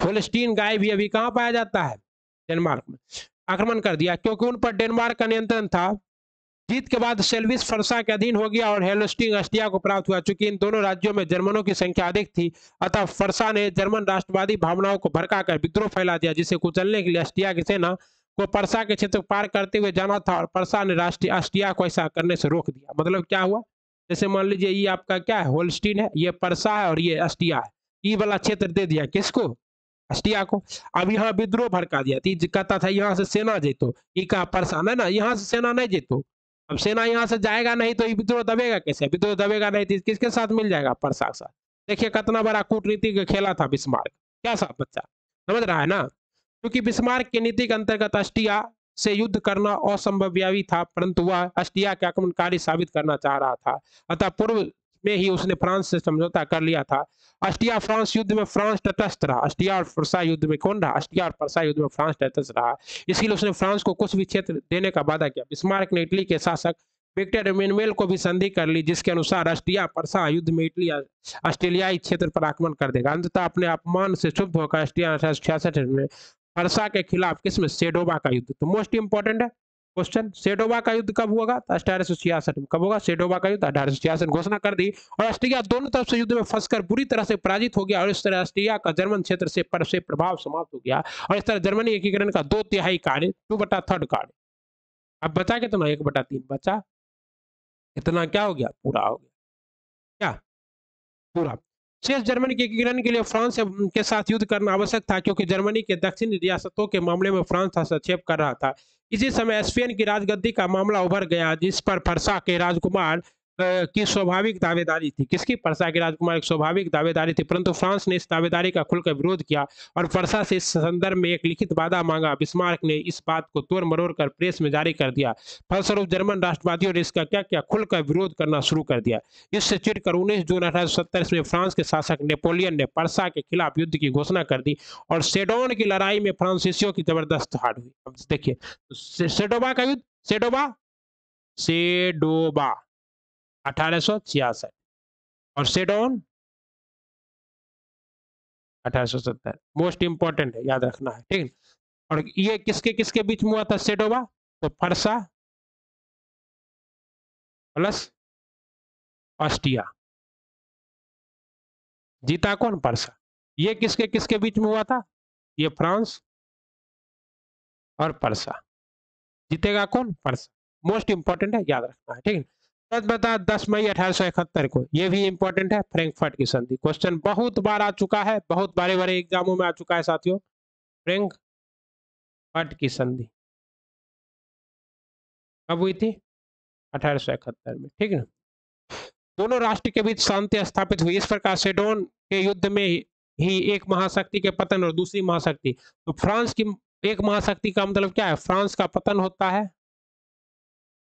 होल्स्टीन गाय भी अभी कहाँ पाया जाता है, डेनमार्क में, आक्रमण कर दिया। क्योंकि उन पर डेनमार्क का नियंत्रण था। जीत के बाद सेल्विस फरसा के अधीन हो गया और हेलोस्टिंग ऑस्ट्रिया को प्राप्त हुआ। चूंकि इन दोनों राज्यों में जर्मनों की संख्या अधिक थी, अतः फरसा ने जर्मन राष्ट्रवादी भावनाओं को भड़काकर विद्रोह फैला दिया, जिसे कुचलने के लिए ऑस्ट्रिया की सेना को परसा के क्षेत्र पार करते हुए जाना था और परसा ने राष्ट्रीय ऑस्ट्रिया को ऐसा करने से रोक दिया। मतलब क्या हुआ, जैसे मान लीजिए ये आपका क्या है, होल्स्टीन है, ये परसा है और ये ऑस्ट्रिया है, ये वाला क्षेत्र दे दिया किसको, ऑस्ट्रिया को। अब यहाँ विद्रोह भड़का दिया, कहता था यहाँ से सेना जेतो, ये कहा परसा ना यहाँ से सेना नहीं जेतो। अब सेना यहाँ से जाएगा नहीं तो ये विद्रोह दबेगा कैसे, विद्रोह दबेगा नहीं तो किसके साथ मिल जाएगा, परसा के साथ। देखिए कितना बड़ा कूटनीति का खेला था बिस्मार्क, क्या साहब बच्चा समझ रहा है ना। क्योंकि बिस्मार्क की नीति के अंतर्गत ऑस्ट्रिया से युद्ध करना असंभव था, परंतु वह ऑस्ट्रिया के आक्रमणकारी साबित करना चाह रहा था। अतः पूर्व में ही उसने फ्रांस से समझौता कर लिया था। ऑस्ट्रिया फ्रांस युद्ध में फ्रांस तटस्थ रहा। ऑस्ट्रिया और परसा युद्ध में कौन रहा, ऑस्ट्रिया और परसा युद्ध में फ्रांस तटस्थ रहा। इसीलिए उसने फ्रांस को कुछ भी क्षेत्र देने का वादा किया। बिस्मार्क ने इटली के शासक विक्टर इमैनुएल को भी संधि कर ली, जिसके अनुसार ऑस्ट्रिया परसा युद्ध में इटली ऑस्ट्रेलियाई क्षेत्र पर आक्रमण कर देगा। अंततः अपने अपमान से क्षुब्ध होकर ऑस्ट्रिया 1866 में परसा के खिलाफ किसमें, सेडोवा का युद्ध। तो मोस्ट इंपॉर्टेंट है क्वेश्चन, सेडोवा का युद्ध कब होगा, 1866 में। कब होगा सेडोवा का युद्ध, 1866 घोषणा कर दी। और ऑस्ट्रिया दोनों तरफ से युद्ध में फंसकर बुरी तरह से पराजित हो गया और इस तरह ऑस्ट्रिया का जर्मन क्षेत्र से प्रभाव समाप्त हो गया और इस तरह जर्मनी एकीकरण का 2/3 कार्य, 2/3 कार्य। अब बचा कितना, 1/3 बचा, इतना क्या हो गया, पूरा हो गया, क्या पूरा। शेष जर्मनी के एकीकरण के लिए फ्रांस के साथ युद्ध करना आवश्यक था, क्योंकि जर्मनी के दक्षिणी रियासतों के मामले में फ्रांस हस्तक्षेप कर रहा था। इसी समय स्पेन की राजगद्दी का मामला उभर गया, जिस पर परसा के राजकुमार की स्वाभाविक दावेदारी थी। किसकी, परसा के राजकुमार की स्वाभाविक दावेदारी थी, परंतु फ्रांस ने इस दावेदारी का खुलकर विरोध किया और परसा से इस संदर्भ में एक लिखित वादा मांगा। बिस्मार्क ने इस बात को तोड़ मरोड़ कर प्रेस में जारी कर दिया। फलस्वरूप जर्मन राष्ट्रवादियों ने इसका क्या किया, खुलकर विरोध करना शुरू कर दिया। इससे चिढ़कर 19 जून 1870 में फ्रांस के शासक नेपोलियन ने परसा के खिलाफ युद्ध की घोषणा कर दी और सेडोन की लड़ाई में फ्रांसीसियों की जबरदस्त हार हुई। अब देखिए सेडोवा का युद्ध, सेडोवा 1866 और सेडोन 1870। मोस्ट इंपॉर्टेंट है, याद रखना है, ठीक है। और ये किसके किसके बीच में हुआ था सेडोवा, तो परसा प्लस ऑस्ट्रिया, जीता कौन, परसा। ये किसके किसके बीच में हुआ था, ये फ्रांस और परसा, जीतेगा कौन, परसा। मोस्ट इंपॉर्टेंट है, याद रखना है, ठीक है। बता 10 मई 1871 को, ये भी इंपॉर्टेंट है, फ्रैंकफर्ट की संधि। क्वेश्चन बहुत बार आ चुका है, बहुत बड़े बड़े एग्जामों में आ चुका है साथियों। फ्रैंकफर्ट की संधि कब हुई थी, 1871 में, ठीक है। दोनों राष्ट्र के बीच शांति स्थापित हुई। इस प्रकार सेडोन के युद्ध में ही एक महाशक्ति के पतन और दूसरी महाशक्ति, तो फ्रांस की एक महाशक्ति का मतलब क्या है, फ्रांस का पतन होता है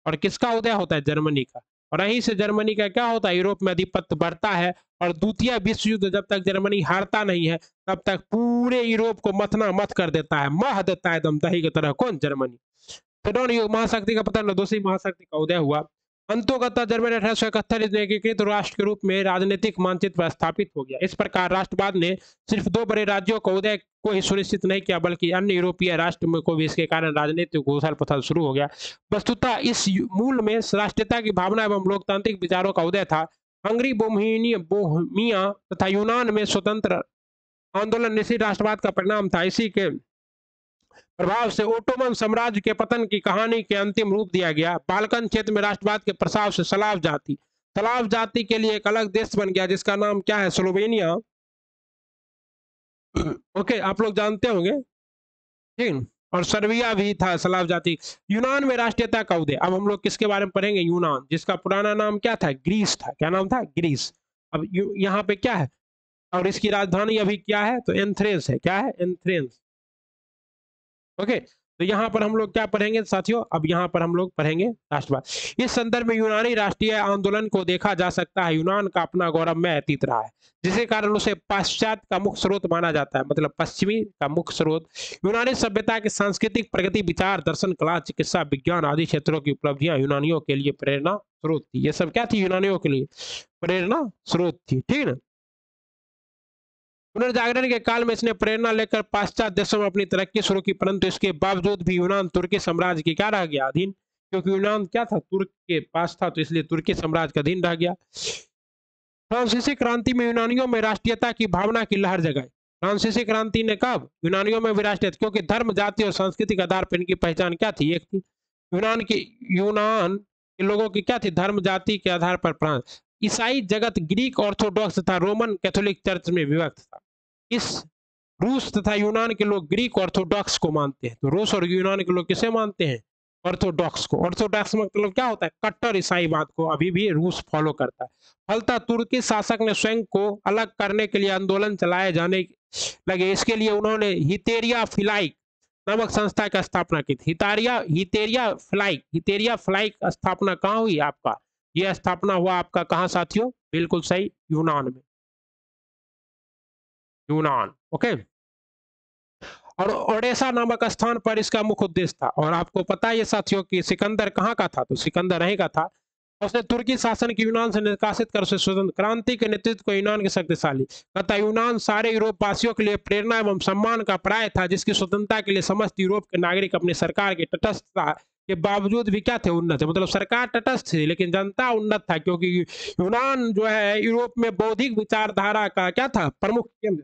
और किसका उदय होता है, जर्मनी का। और यहीं से जर्मनी का क्या होता है, यूरोप में आधिपत्य बढ़ता है और द्वितीय विश्व युद्ध जब तक जर्मनी हारता नहीं है तब तक पूरे यूरोप को मथना मथ कर देता है, मह देता है एकदम दही की तरह, कौन, जर्मनी। सेडोन महाशक्ति का पतन और दूसरी महाशक्ति का उदय हुआ। अंतोगत जर्मनी 1871 में एकीकृत राष्ट्र के रूप में राजनीतिक मानचित्र पर स्थापित हो गया। इस प्रकार राष्ट्रवाद ने सिर्फ 2 बड़े राज्यों का उदय को ही सुनिश्चित नहीं किया, बल्कि अन्य यूरोपीय राष्ट्र में को भी इसके कारण राजनीतिक उथल पुथल शुरू हो गया। वस्तुतः इस मूल में राष्ट्रीयता की भावना एवं लोकतांत्रिक विचारों का उदय था। हंगरी, बोहेमिया तथा यूनान में स्वतंत्र आंदोलन निश्चित राष्ट्रवाद का परिणाम था। इसी के प्रभाव से ओटोमन साम्राज्य के पतन की कहानी के अंतिम रूप दिया गया। बाल्कन क्षेत्र में राष्ट्रवाद के प्रसार से स्लाव जाति के लिए एक अलग देश बन गया जिसका नाम क्या है, स्लोवेनिया। ओके, आप लोग जानते होंगे, ठीक। और सर्बिया भी था स्लाव जाति। यूनान में राष्ट्रीयता का उदय। अब हम लोग किसके बारे में पढ़ेंगे, यूनान, जिसका पुराना नाम क्या था, ग्रीस था। क्या नाम था, ग्रीस। अब यहाँ पे क्या है, और इसकी राजधानी अभी क्या है, तो एंथ्रेंस है। क्या है, एंथ्रेंस। ओके, तो यहाँ पर हम लोग क्या पढ़ेंगे साथियों, अब यहाँ पर हम लोग पढ़ेंगे राष्ट्रवाद। इस संदर्भ में यूनानी राष्ट्रीय आंदोलन को देखा जा सकता है। यूनान का अपना गौरवमय अतीत रहा है, जिसके कारण उसे पाश्चात्य का मुख्य स्रोत माना जाता है, मतलब पश्चिमी का मुख्य स्रोत। यूनानी सभ्यता की सांस्कृतिक प्रगति, विचार, दर्शन, कला, चिकित्सा, विज्ञान आदि क्षेत्रों की उपलब्धियां यूनानियों के लिए प्रेरणा स्रोत थी। ये सब क्या थी, यूनानियों के लिए प्रेरणा स्रोत थी, ठीक है। पुनर्जागरण के काल में इसने प्रेरणा लेकर पाश्चात्य देशों में अपनी तरक्की शुरू की, परंतु इसके बावजूद भी यूनान तुर्की साम्राज्य की क्या रह गया, अधीन। क्योंकि यूनान क्या था, तुर्क के पास था, तो इसलिए तुर्की साम्राज्य का अधीन रह गया। फ्रांसीसी क्रांति में यूनानियों में राष्ट्रीयता की भावना की लहर जगाई। फ्रांसीसी क्रांति ने कब यूनानियों में विराष्ट्रीयता, क्योंकि धर्म, जाति और सांस्कृतिक आधार पर इनकी पहचान क्या थी, एक थी। यूनान के लोगों की क्या थी, धर्म, जाति के आधार पर प्रांत। ईसाई जगत ग्रीक ऑर्थोडॉक्स तथा रोमन कैथोलिक चर्च में विभक्त था। इस रूस तथा यूनान के लोग ग्रीक ऑर्थोडॉक्स को मानते हैं। तो रूस और यूनान के लोग किसे मानते हैं, ऑर्थोडॉक्स को। ऑर्थोडॉक्स मतलब क्या होता है, कट्टर ईसाईवाद को अभी भी रूस फॉलो करता है। फलतः तुर्की शासक ने स्वयं को अलग करने के लिए आंदोलन चलाए जाने लगे। इसके लिए उन्होंने हितेरिया फिलाइक नामक संस्था की स्थापना की थी। हितेरिया फिलाइक स्थापना कहाँ हुई आपका, यह स्थापना हुआ आपका कहाँ साथियों, बिल्कुल सही, यूनान में, यूनान। ओके, और ओडेसा नामक स्थान पर इसका मुख्य उद्देश्य था। और आपको पता है ये साथियों कि सिकंदर कहाँ का था, तो सिकंदर रही का था। उसने तुर्की शासन की यूनान से निष्कासित कर उसे स्वतंत्र क्रांति के नेतृत्व को यूनान के शक्तिशाली तथा यूनान सारे यूरोप वासियों के लिए प्रेरणा एवं सम्मान का पर्याय था, जिसकी स्वतंत्रता के लिए समस्त यूरोप के नागरिक अपनी सरकार की तटस्थता के बावजूद भी क्या थे, उन्नत थे। मतलब सरकार तटस्थ थी लेकिन जनता उन्नत था, क्योंकि यूनान जो है यूरोप में बौद्धिक विचारधारा का क्या था, प्रमुख केंद्र।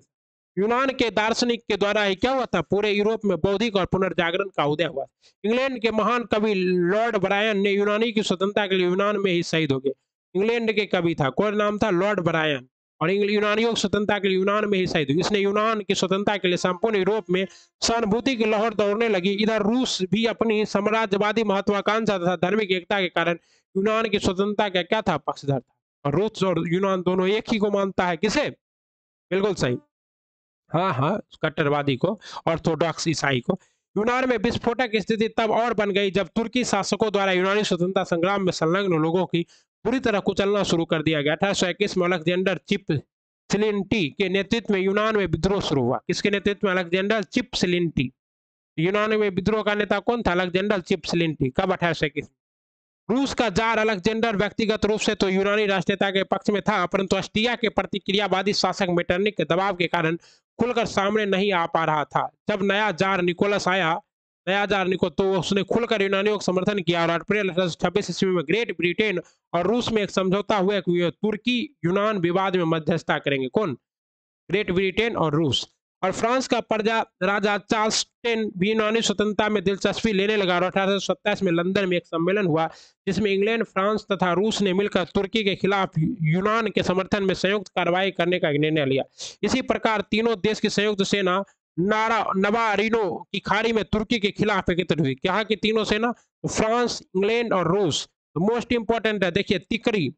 यूनान के दार्शनिक के द्वारा ही क्या हुआ था, पूरे यूरोप में बौद्धिक और पुनर्जागरण का उदय हुआ। इंग्लैंड के महान कवि लॉर्ड ब्रायन ने यूनानी की स्वतंत्रता के लिए यूनान में ही शहीद हो गए। इंग्लैंड के कवि था, कौन नाम था, लॉर्ड ब्रायन, और यूनानियों की स्वतंत्रता के लिए यूनान में ही शहीद हुए। इसने यूनान की स्वतंत्रता के लिए संपूर्ण यूरोप में सहानुभूति की लहर दौड़ने लगी। इधर रूस भी अपनी साम्राज्यवादी महत्वाकांक्षा तथा धार्मिक एकता के कारण यूनान की स्वतंत्रता का क्या था, पक्षधर था। और रूस और यूनान दोनों एक ही को मानता है, किसे, बिल्कुल सही, हाँ हाँ, कट्टरवादी को, ऑर्थोडॉक्स ईसाई को। यूनान में विस्फोटक स्थिति तब और बन गई जब तुर्की शासकों द्वारा यूनानी स्वतंत्रता संग्राम में संलग्न लोगों की पूरी तरह कुचलना शुरू कर दिया गया। 1821 में अलेक्जेंडर चिपसिलिंटी के नेतृत्व में यूनान में विद्रोह शुरू हुआ। किसके नेतृत्व में, अलेक्जेंडर चिपसिलिंटी। यूनान में विद्रोह का नेता कौन था, अलेक्जेंडर चिपसिलिंटी। कब, 1821। रूस का जार अलेक्जेंडर व्यक्तिगत रूप से तो यूनानी राष्ट्रीयता के पक्ष में था, परंतु ऑस्ट्रिया के प्रतिक्रियावादी शासक मेटरनिक के दबाव के कारण खुलकर सामने नहीं आ पा रहा था। जब नया जार निकोलस आया, तो उसने खुलकर यूनानियों का समर्थन किया और अप्रैल 1826 ईस्वी में ग्रेट ब्रिटेन और रूस में एक समझौता हुआ कि तुर्की यूनान विवाद में मध्यस्थता करेंगे। कौन, ग्रेट ब्रिटेन और रूस। और फ्रांस का प्रजा राजा चार्ल्स टेन भी यूनानी स्वतंत्रता में दिलचस्पी लेने लगा और 1827 में लंदन में एक सम्मेलन हुआ जिसमें इंग्लैंड, फ्रांस तथा रूस ने मिलकर तुर्की के खिलाफ यूनान के समर्थन में संयुक्त कार्रवाई करने का निर्णय लिया। इसी प्रकार तीनों देश की संयुक्त सेना नवारिनो की खाड़ी में तुर्की के खिलाफ एकत्रित हुई। यहाँ की तीनों सेना, फ्रांस, इंग्लैंड और रूस। तो मोस्ट इंपॉर्टेंट है, देखिए तिकरी,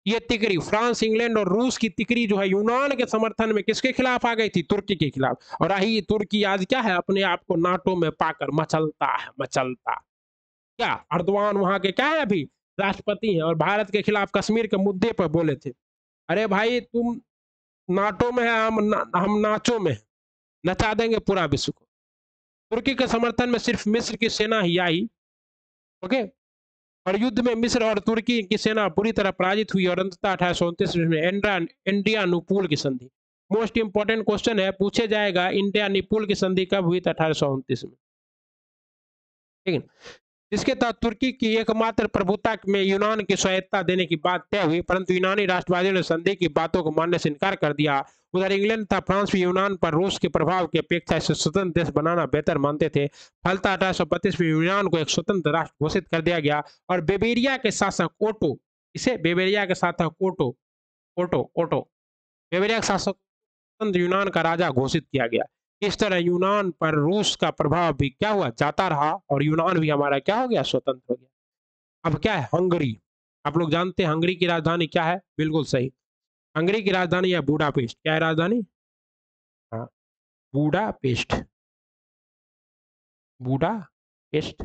ये तिकरी फ्रांस, इंग्लैंड और रूस की तिकरी जो है यूनान के समर्थन में किसके खिलाफ आ गई थी, तुर्की के खिलाफ। और यही तुर्की आज क्या है, अपने आप को नाटो में पाकर मचलता है, मचलता। क्या अर्दवान वहां के क्या है, अभी राष्ट्रपति हैं और भारत के खिलाफ कश्मीर के मुद्दे पर बोले थे, अरे भाई तुम नाटो में है, हम नाचो में, नचा देंगे पूरा विश्व को। तुर्की के समर्थन में सिर्फ मिस्र की सेना ही आई। ओके, और युद्ध में मिस्र और तुर्की की सेना पूरी तरह पराजित हुई और अंततः 1829 में इंडिया नुपूल की संधि। मोस्ट इंपोर्टेंट क्वेश्चन है, पूछे जाएगा इंडिया निपुल की संधि कब हुई, 1829 में, ठीक है। जिसके तहत तुर्की की एकमात्र प्रभुता में यूनान की स्वायत्ता देने की बात तय हुई, परंतु यूनानी राष्ट्रवादियों ने संधि की बातों को मानने से इनकार कर दिया। उधर इंग्लैंड तथा फ्रांस भी यूनान पर रूस के प्रभाव की अपेक्षा इसे स्वतंत्र देश बनाना बेहतर मानते थे। फलतः 1832 में यूनान को एक स्वतंत्र राष्ट्र घोषित कर दिया गया और बेवेरिया के शासक ओटो, इसे बेवेरिया के शासक ओटो ओटो ओटो बेवेरिया के शासक स्वतंत्र यूनान का राजा घोषित किया गया। इस तरह यूनान पर रूस का प्रभाव भी क्या हुआ, जाता रहा और यूनान भी हमारा क्या हो गया, स्वतंत्र हो गया। अब क्या है, हंगरी। आप लोग जानते हैं हंगरी की राजधानी क्या है? बिल्कुल सही, हंगरी की राजधानी है बुडापेस्ट। क्या है राजधानी? हाँ, बुडापेस्ट, बुडापेस्ट।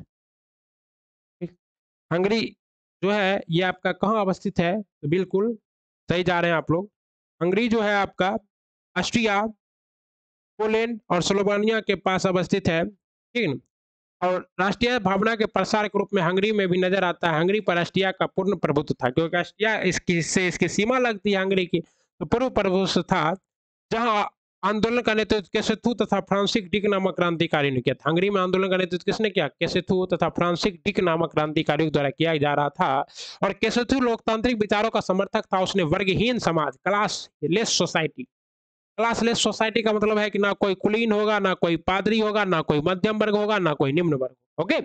ठीक। हंगरी जो है ये आपका कहाँ अवस्थित है? तो बिल्कुल सही जा रहे हैं आप लोग। हंगरी जो है आपका ऑस्ट्रिया, पोलैंड और स्लोवानिया के पास अवस्थित है, ठीक है। और राष्ट्रीय भावना के प्रसार के रूप में हंगरी में भी नजर आता है। हंगरी पर ऑस्ट्रिया का पूर्ण प्रभुत्व था, क्योंकि ऑस्ट्रिया इसकी सीमा लगती है हंगरी की, तो पूर्ण प्रभुत्व था। जहां आंदोलन का नेतृत्व केसेथु तथा फ्रांसिस डिक नामक क्रांतिकारी ने किया था। हंगरी में आंदोलन का नेतृत्व किसने किया? केसेथु तथा फ्रांसिस डिक नामक क्रांतिकारियों द्वारा किया जा रहा था। और केसेथु लोकतांत्रिक विचारों का समर्थक था। उसने वर्गहीन समाज, क्लासलेस सोसाइटी, क्लासलेस सोसाइटी का मतलब है कि ना कोई कुलीन होगा, ना कोई पादरी होगा, ना कोई मध्यम वर्ग होगा, ना कोई निम्न वर्ग। ओके,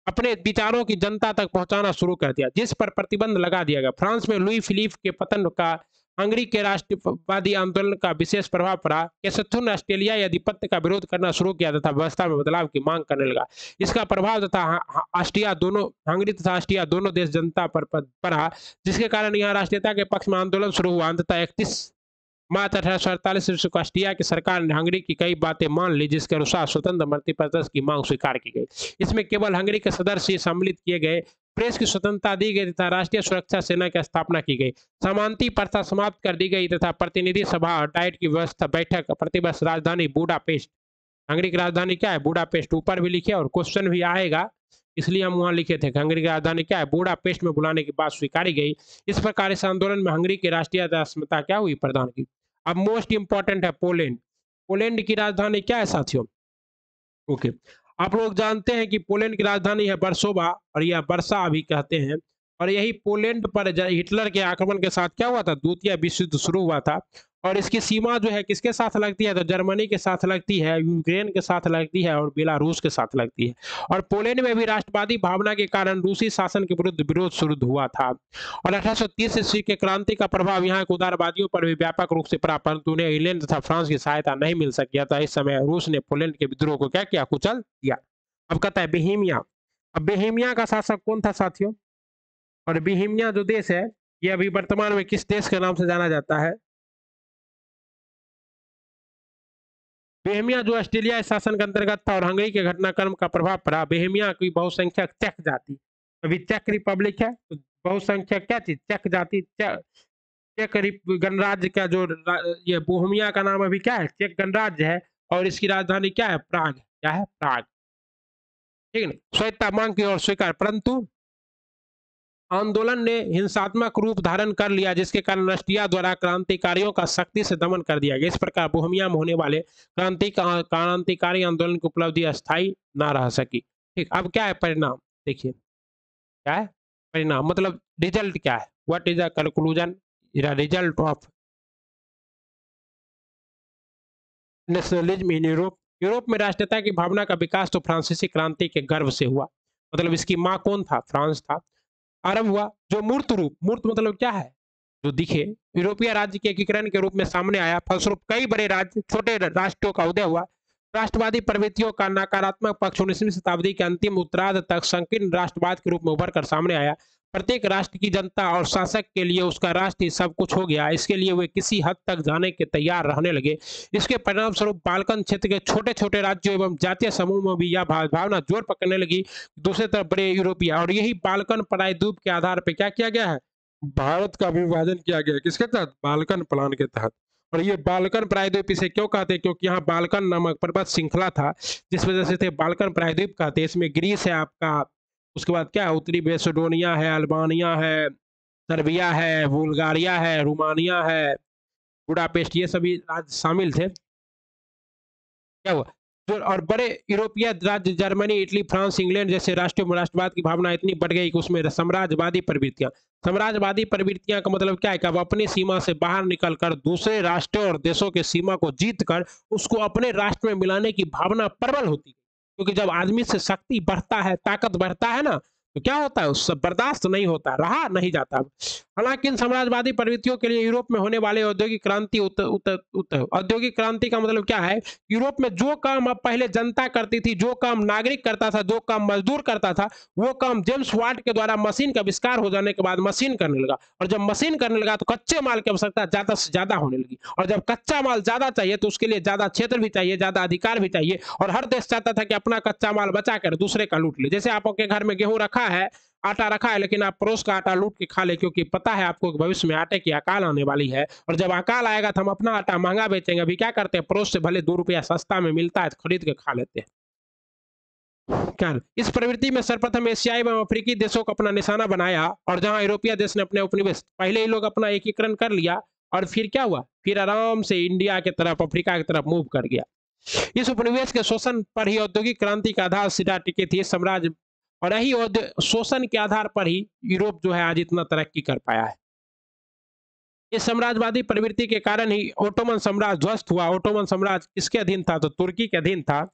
अपने विचारों की जनता तक पहुंचाना शुरू कर दिया, जिस पर प्रतिबंध लगा दिया गया। फ्रांस में लुई फिलिप के पतन का हंगरी के राष्ट्रवादी आंदोलन का विशेष प्रभाव पड़ा। केसेथु ने ऑस्ट्रेलियाई आधिपत्य का विरोध करना शुरू किया तथा व्यवस्था में बदलाव की मांग करने लगा। इसका प्रभाव तथा ऑस्ट्रिया दोनों, हंगरी तथा ऑस्ट्रिया दोनों देश जनता पर पड़ा, जिसके कारण यहाँ राष्ट्रीयता के पक्ष में आंदोलन शुरू हुआ। अंततः 31 मार्च 1848 ईस्वी को ऑस्ट्रिया की सरकार ने हंगरी की कई बातें मान ली, जिसके अनुसार स्वतंत्र मल्टी प्रदेश की मांग स्वीकार की गई। इसमें केवल हंगरी के सदस्य सम्मिलित किए गए, प्रेस की स्वतंत्रता दी गई तथा राष्ट्रीय सुरक्षा सेना की स्थापना की गई। समानती प्रथा समाप्त कर दी गई तथा प्रतिनिधि सभा और डाइट की व्यवस्था बैठक प्रतिवर्ष राजधानी बुडापेस्ट, हंगरी की राजधानी क्या है? बुडापेस्ट, ऊपर भी लिखे और क्वेश्चन भी आएगा, इसलिए हम वहां लिखे थे। हंगरी की राजधानी क्या है? बुडापेस्ट में बुलाने की बात स्वीकारी गई। इस प्रकार इस आंदोलन में हंगरी की राष्ट्रीय अस्मिता क्या हुई? प्रदान की। अब मोस्ट इंपॉर्टेंट है पोलैंड। पोलैंड की राजधानी क्या है साथियों? ओके, आप लोग जानते हैं कि पोलैंड की राजधानी है वर्सोवा, और यह वर्षा भी कहते हैं। और यही पोलैंड पर हिटलर के आक्रमण के साथ क्या हुआ था? द्वितीय विश्व युद्ध शुरू हुआ था। और इसकी सीमा जो है किसके साथ लगती है? तो जर्मनी के साथ लगती है, यूक्रेन के साथ लगती है और बेलारूस के साथ लगती है। और पोलैंड में भी राष्ट्रवादी भावना के कारण रूसी शासन के विरुद्ध विरोध शुरू हुआ था। और 1830 ईस्वी के क्रांति का प्रभाव यहाँ के उदारवादियों पर भी व्यापक रूप से पड़ा, परंतु उन्हें इंग्लैंड तथा फ्रांस की सहायता नहीं मिल सकी था। इस समय रूस ने पोलैंड के विद्रोह को क्या किया? कुचल दिया। अब कहता है बोहेमिया। अब बोहेमिया का शासक कौन था साथियों? और बोहेमिया जो देश है, ये अभी वर्तमान में किस देश के नाम से जाना जाता है? बोहेमिया जो ऑस्ट्रेलिया शासन के अंतर्गत था और हंगरी के घटनाक्रम का प्रभाव पड़ा। बोहेमिया की बहुसंख्यक चेक जाति, अभी चेक रिपब्लिक है, तो बहुसंख्यक क्या चीज? चेक जाति, चेक गणराज्य का जो ये बोहेमिया का नाम अभी क्या है? चेक गणराज्य है। और इसकी राजधानी क्या है? प्राग। क्या है? प्राग, ठीक है। स्वायत्तता मांग की और स्वीकार, परंतु आंदोलन ने हिंसात्मक रूप धारण कर लिया, जिसके कारण ऑस्ट्रिया द्वारा क्रांतिकारियों का सख्ती से दमन कर दिया गया। इस प्रकार बोहेमिया में होने वाले क्रांतिकारी आंदोलन की उपलब्धि अस्थायी न रह सकी। ठीक, अब क्या है परिणाम? देखिए क्या है परिणाम, मतलब रिजल्ट क्या है? What is the conclusion, result of nationalism in Europe. Europe में राष्ट्रीयता की भावना का विकास तो फ्रांसीसी क्रांति के गर्व से हुआ। मतलब इसकी माँ कौन था? फ्रांस था। आरंभ हुआ जो मूर्त रूप, मूर्त मतलब क्या है? जो दिखे, यूरोपीय राज्य के एकीकरण के रूप में सामने आया। फलस्वरूप कई बड़े राज्य, छोटे राष्ट्रों का उदय हुआ। राष्ट्रवादी प्रवृत्तियों का नकारात्मक पक्ष 19वीं शताब्दी के अंतिम उत्तरार्ध तक संकीर्ण राष्ट्रवाद के रूप में उभर कर सामने आया। प्रत्येक राष्ट्र की जनता और शासक के लिए उसका राष्ट्र ही सब कुछ हो गया। इसके लिए वे किसी हद तक जाने के तैयार रहने लगे। इसके परिणाम स्वरूप बाल्कन क्षेत्र के छोटे छोटे राज्यों एवं जातीय समूह में भी यह भावना जोर पकड़ने लगी। दूसरी तरफ बड़े यूरोपीय, और यही बाल्कन प्रायद्वीप के आधार पर क्या किया गया है? भारत का विभाजन किया गया। किसके तहत? बाल्कन प्लान के तहत। और ये बाल्कन प्रायद्वीप इसे क्यों कहते हैं? क्योंकि यहाँ बाल्कन नामक पर्वत श्रृंखला था, जिस वजह से इसे बाल्कन प्रायद्वीप कहते हैं। इसमें ग्रीस है आपका, उसके बाद क्या है? उत्तरी मैसेडोनिया है, अल्बानिया है, सर्बिया है, बुल्गारिया है, रोमानिया है, बुडापेस्ट, ये सभी राज्य शामिल थे। क्या हुआ? जो और बड़े यूरोपीय राज्य जर्मनी, इटली, फ्रांस, इंग्लैंड जैसे राष्ट्रों में राष्ट्रवाद की भावना इतनी बढ़ गई कि उसमें साम्राज्यवादी प्रवृत्तियां का मतलब क्या है कि अब अपनी सीमा से बाहर निकलकर दूसरे राष्ट्रों और देशों के सीमा को जीत कर उसको अपने राष्ट्र में मिलाने की भावना प्रबल होती है, क्योंकि जब आदमी से शक्ति बढ़ता है, ताकत बढ़ता है ना, तो क्या होता है, उससे बर्दाश्त नहीं होता, रहा नहीं जाता। हालांकि इन साम्राज्यवादी प्रवृत्तियों के लिए यूरोप में होने वाले औद्योगिक क्रांति औद्योगिक क्रांति का मतलब क्या है, यूरोप में जो काम अब पहले जनता करती थी, जो काम नागरिक करता था, जो काम मजदूर करता था, वो काम जेम्स वाट के द्वारा मशीन का आविष्कार हो जाने के बाद मशीन करने लगा। और जब मशीन करने लगा तो कच्चे माल की आवश्यकता ज्यादा से ज्यादा होने लगी, और जब कच्चा माल ज्यादा चाहिए तो उसके लिए ज्यादा क्षेत्र भी चाहिए, ज्यादा अधिकार भी चाहिए, और हर देश चाहता था कि अपना कच्चा माल बचा कर दूसरे का लूट ले। जैसे आपके घर में गेहूं रखा है, आटा रखा है, लेकिन आप पड़ोस का आटा लूट के खा ले, क्योंकि पता है आपको भविष्य में आटे की अकाल आने वाली है, और जब अकाल आएगा तो हम अपना आटा महंगा बेचेंगे। अभी क्या करते हैं, पड़ोस से भले 2 रुपया सस्ता में मिलता है तो खरीद के खा लेते हैं। क्या इस प्रवृत्ति में सर्वप्रथम एशियाई एवं अफ्रीकी देशों को अपना निशाना बनाया, और जहां यूरोपीय देश ने अपने उपनिवेश, पहले ही लोग अपना एकीकरण कर लिया, और फिर क्या हुआ, फिर आराम से इंडिया की तरफ, अफ्रीका की तरफ मूव कर गया। इस उपनिवेश के शोषण पर ही औद्योगिक क्रांति का आधार सिरा टिके थे साम्राज्य, और यही शोषण के आधार पर ही यूरोप जो है आज इतना तरक्की कर पाया है। इस साम्राज्यवादी प्रवृत्ति के कारण ही ओटोमन साम्राज्य ध्वस्त हुआ। ओटोमन साम्राज्य किसके अधीन था, तो तुर्की के अधीन था।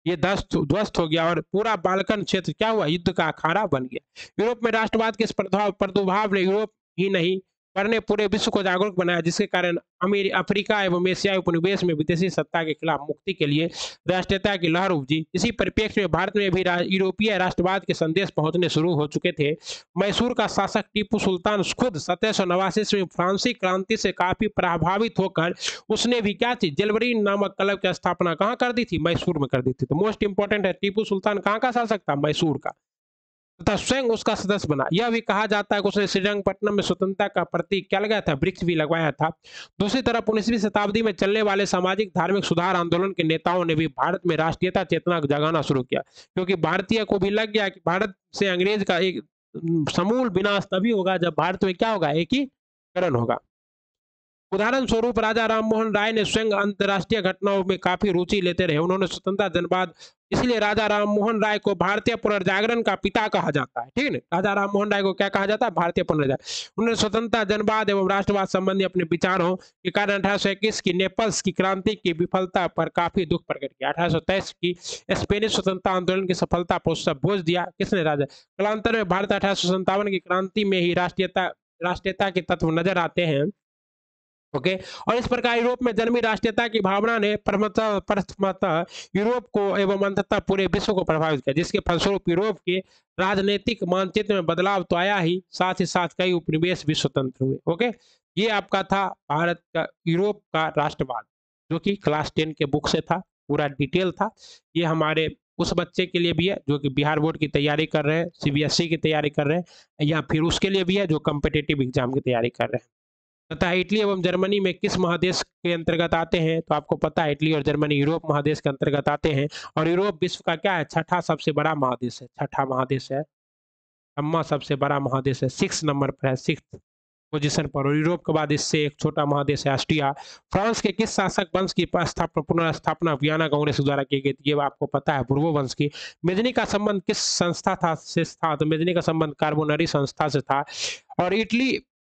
ये ध्वस्त हो गया, और पूरा बाल्कन क्षेत्र क्या हुआ, युद्ध का अखाड़ा बन गया। यूरोप में राष्ट्रवाद के प्रादुर्भाव ने यूरोप ही नहीं पर पूरे विश्व को जागरूक बनाया, जिसके कारण अफ्रीका एवं एशियाई उपनिवेश में विदेशी सत्ता के खिलाफ मुक्ति के लिए राष्ट्रीयता की लहर उपजी। इसी परिप्रेक्ष्य में भारत में भी यूरोपीय राष्ट्रवाद के संदेश पहुंचने शुरू हो चुके थे। मैसूर का शासक टीपू सुल्तान खुद 1789 ईस्वी में फ्रांसीसी क्रांति से काफी प्रभावित होकर उसने भी क्या चीज, जेलवरीन नामक क्लब की स्थापना कहाँ कर दी थी, मैसूर में कर दी थी। तो मोस्ट इंपॉर्टेंट है, टीपू सुल्तान कहाँ का शासक था, मैसूर का, तथा स्वयं उसका सदस्य बना। यह भी कहा जाता है कि उसने श्रीरंगपट्टनम में स्वतंत्रता का प्रतीक क्या लगाया था, वृक्ष भी लगवाया था। दूसरी तरफ 19वीं शताब्दी में चलने वाले सामाजिक धार्मिक सुधार आंदोलन के नेताओं ने भी भारत में राष्ट्रीयता चेतना जगाना शुरू किया, क्योंकि भारतीय को भी लग गया कि भारत से अंग्रेज का एक समूल विनाश तभी होगा जब भारत में क्या होगा, एकीकरण होगा। उदाहरण स्वरूप राजा राममोहन राय ने स्वयं अंतर्राष्ट्रीय घटनाओं में काफी रुचि लेते रहे। उन्होंने स्वतंत्रता जनवाद, इसलिए राजा राममोहन राय को भारतीय पुनर्जागरण का पिता कहा जाता है, ठीक है ना। राजा राममोहन राय को क्या कहा जाता है, भारतीय पुनर्जागरण। उन्होंने स्वतंत्रता जनवाद एवं राष्ट्रवाद संबंधी अपने विचारों के कारण 1821 की नेपल्स की क्रांति की विफलता पर काफी दुख प्रकट किया। 1823 की स्पेनिश स्वतंत्रता आंदोलन की सफलता पर उससे बोझ दिया किसने, राजा। कालांतर में भारत 1857 की क्रांति में ही राष्ट्रीयता के तत्व नजर आते हैं। ओके, और इस प्रकार यूरोप में जन्मी राष्ट्रीयता की भावना ने प्रथमतः यूरोप को एवं अंततः पूरे विश्व को प्रभावित किया, जिसके फलस्वरूप यूरोप के राजनीतिक मानचित्र में बदलाव तो आया ही, साथ कई उपनिवेश भी स्वतंत्र हुए। ओके, ये आपका था भारत का यूरोप का राष्ट्रवाद, जो कि क्लास 10 के बुक से था, पूरा डिटेल था। ये हमारे उस बच्चे के लिए भी है जो कि बिहार बोर्ड की तैयारी कर रहे हैं, सीबीएसई की तैयारी कर रहे हैं, या फिर उसके लिए भी है जो कम्पिटेटिव एग्जाम की तैयारी कर रहे हैं। तथा इटली एवं जर्मनी में किस महादेश के अंतर्गत आते हैं, तो आपको पता है इटली और जर्मनी यूरोप महादेश के अंतर्गत आते हैं, और यूरोप विश्व का क्या है, छठा सबसे बड़ा महादेश है, छठा महादेश है, अम्मा सबसे बड़ा महादेश है, 6 नंबर पर है, 6 पोजीशन पर। और यूरोप के बाद इससे एक छोटा महादेश है ऑस्ट्रिया। फ्रांस के किस शासक वंश की पुनर्स्थापना वियना कांग्रेस द्वारा की गई थी, ये आपको पता है, पूर्व वंश की। मेजनी का संबंध किस संस्था से था, तो मेजनी का संबंध कार्बोनरी संस्था से था। और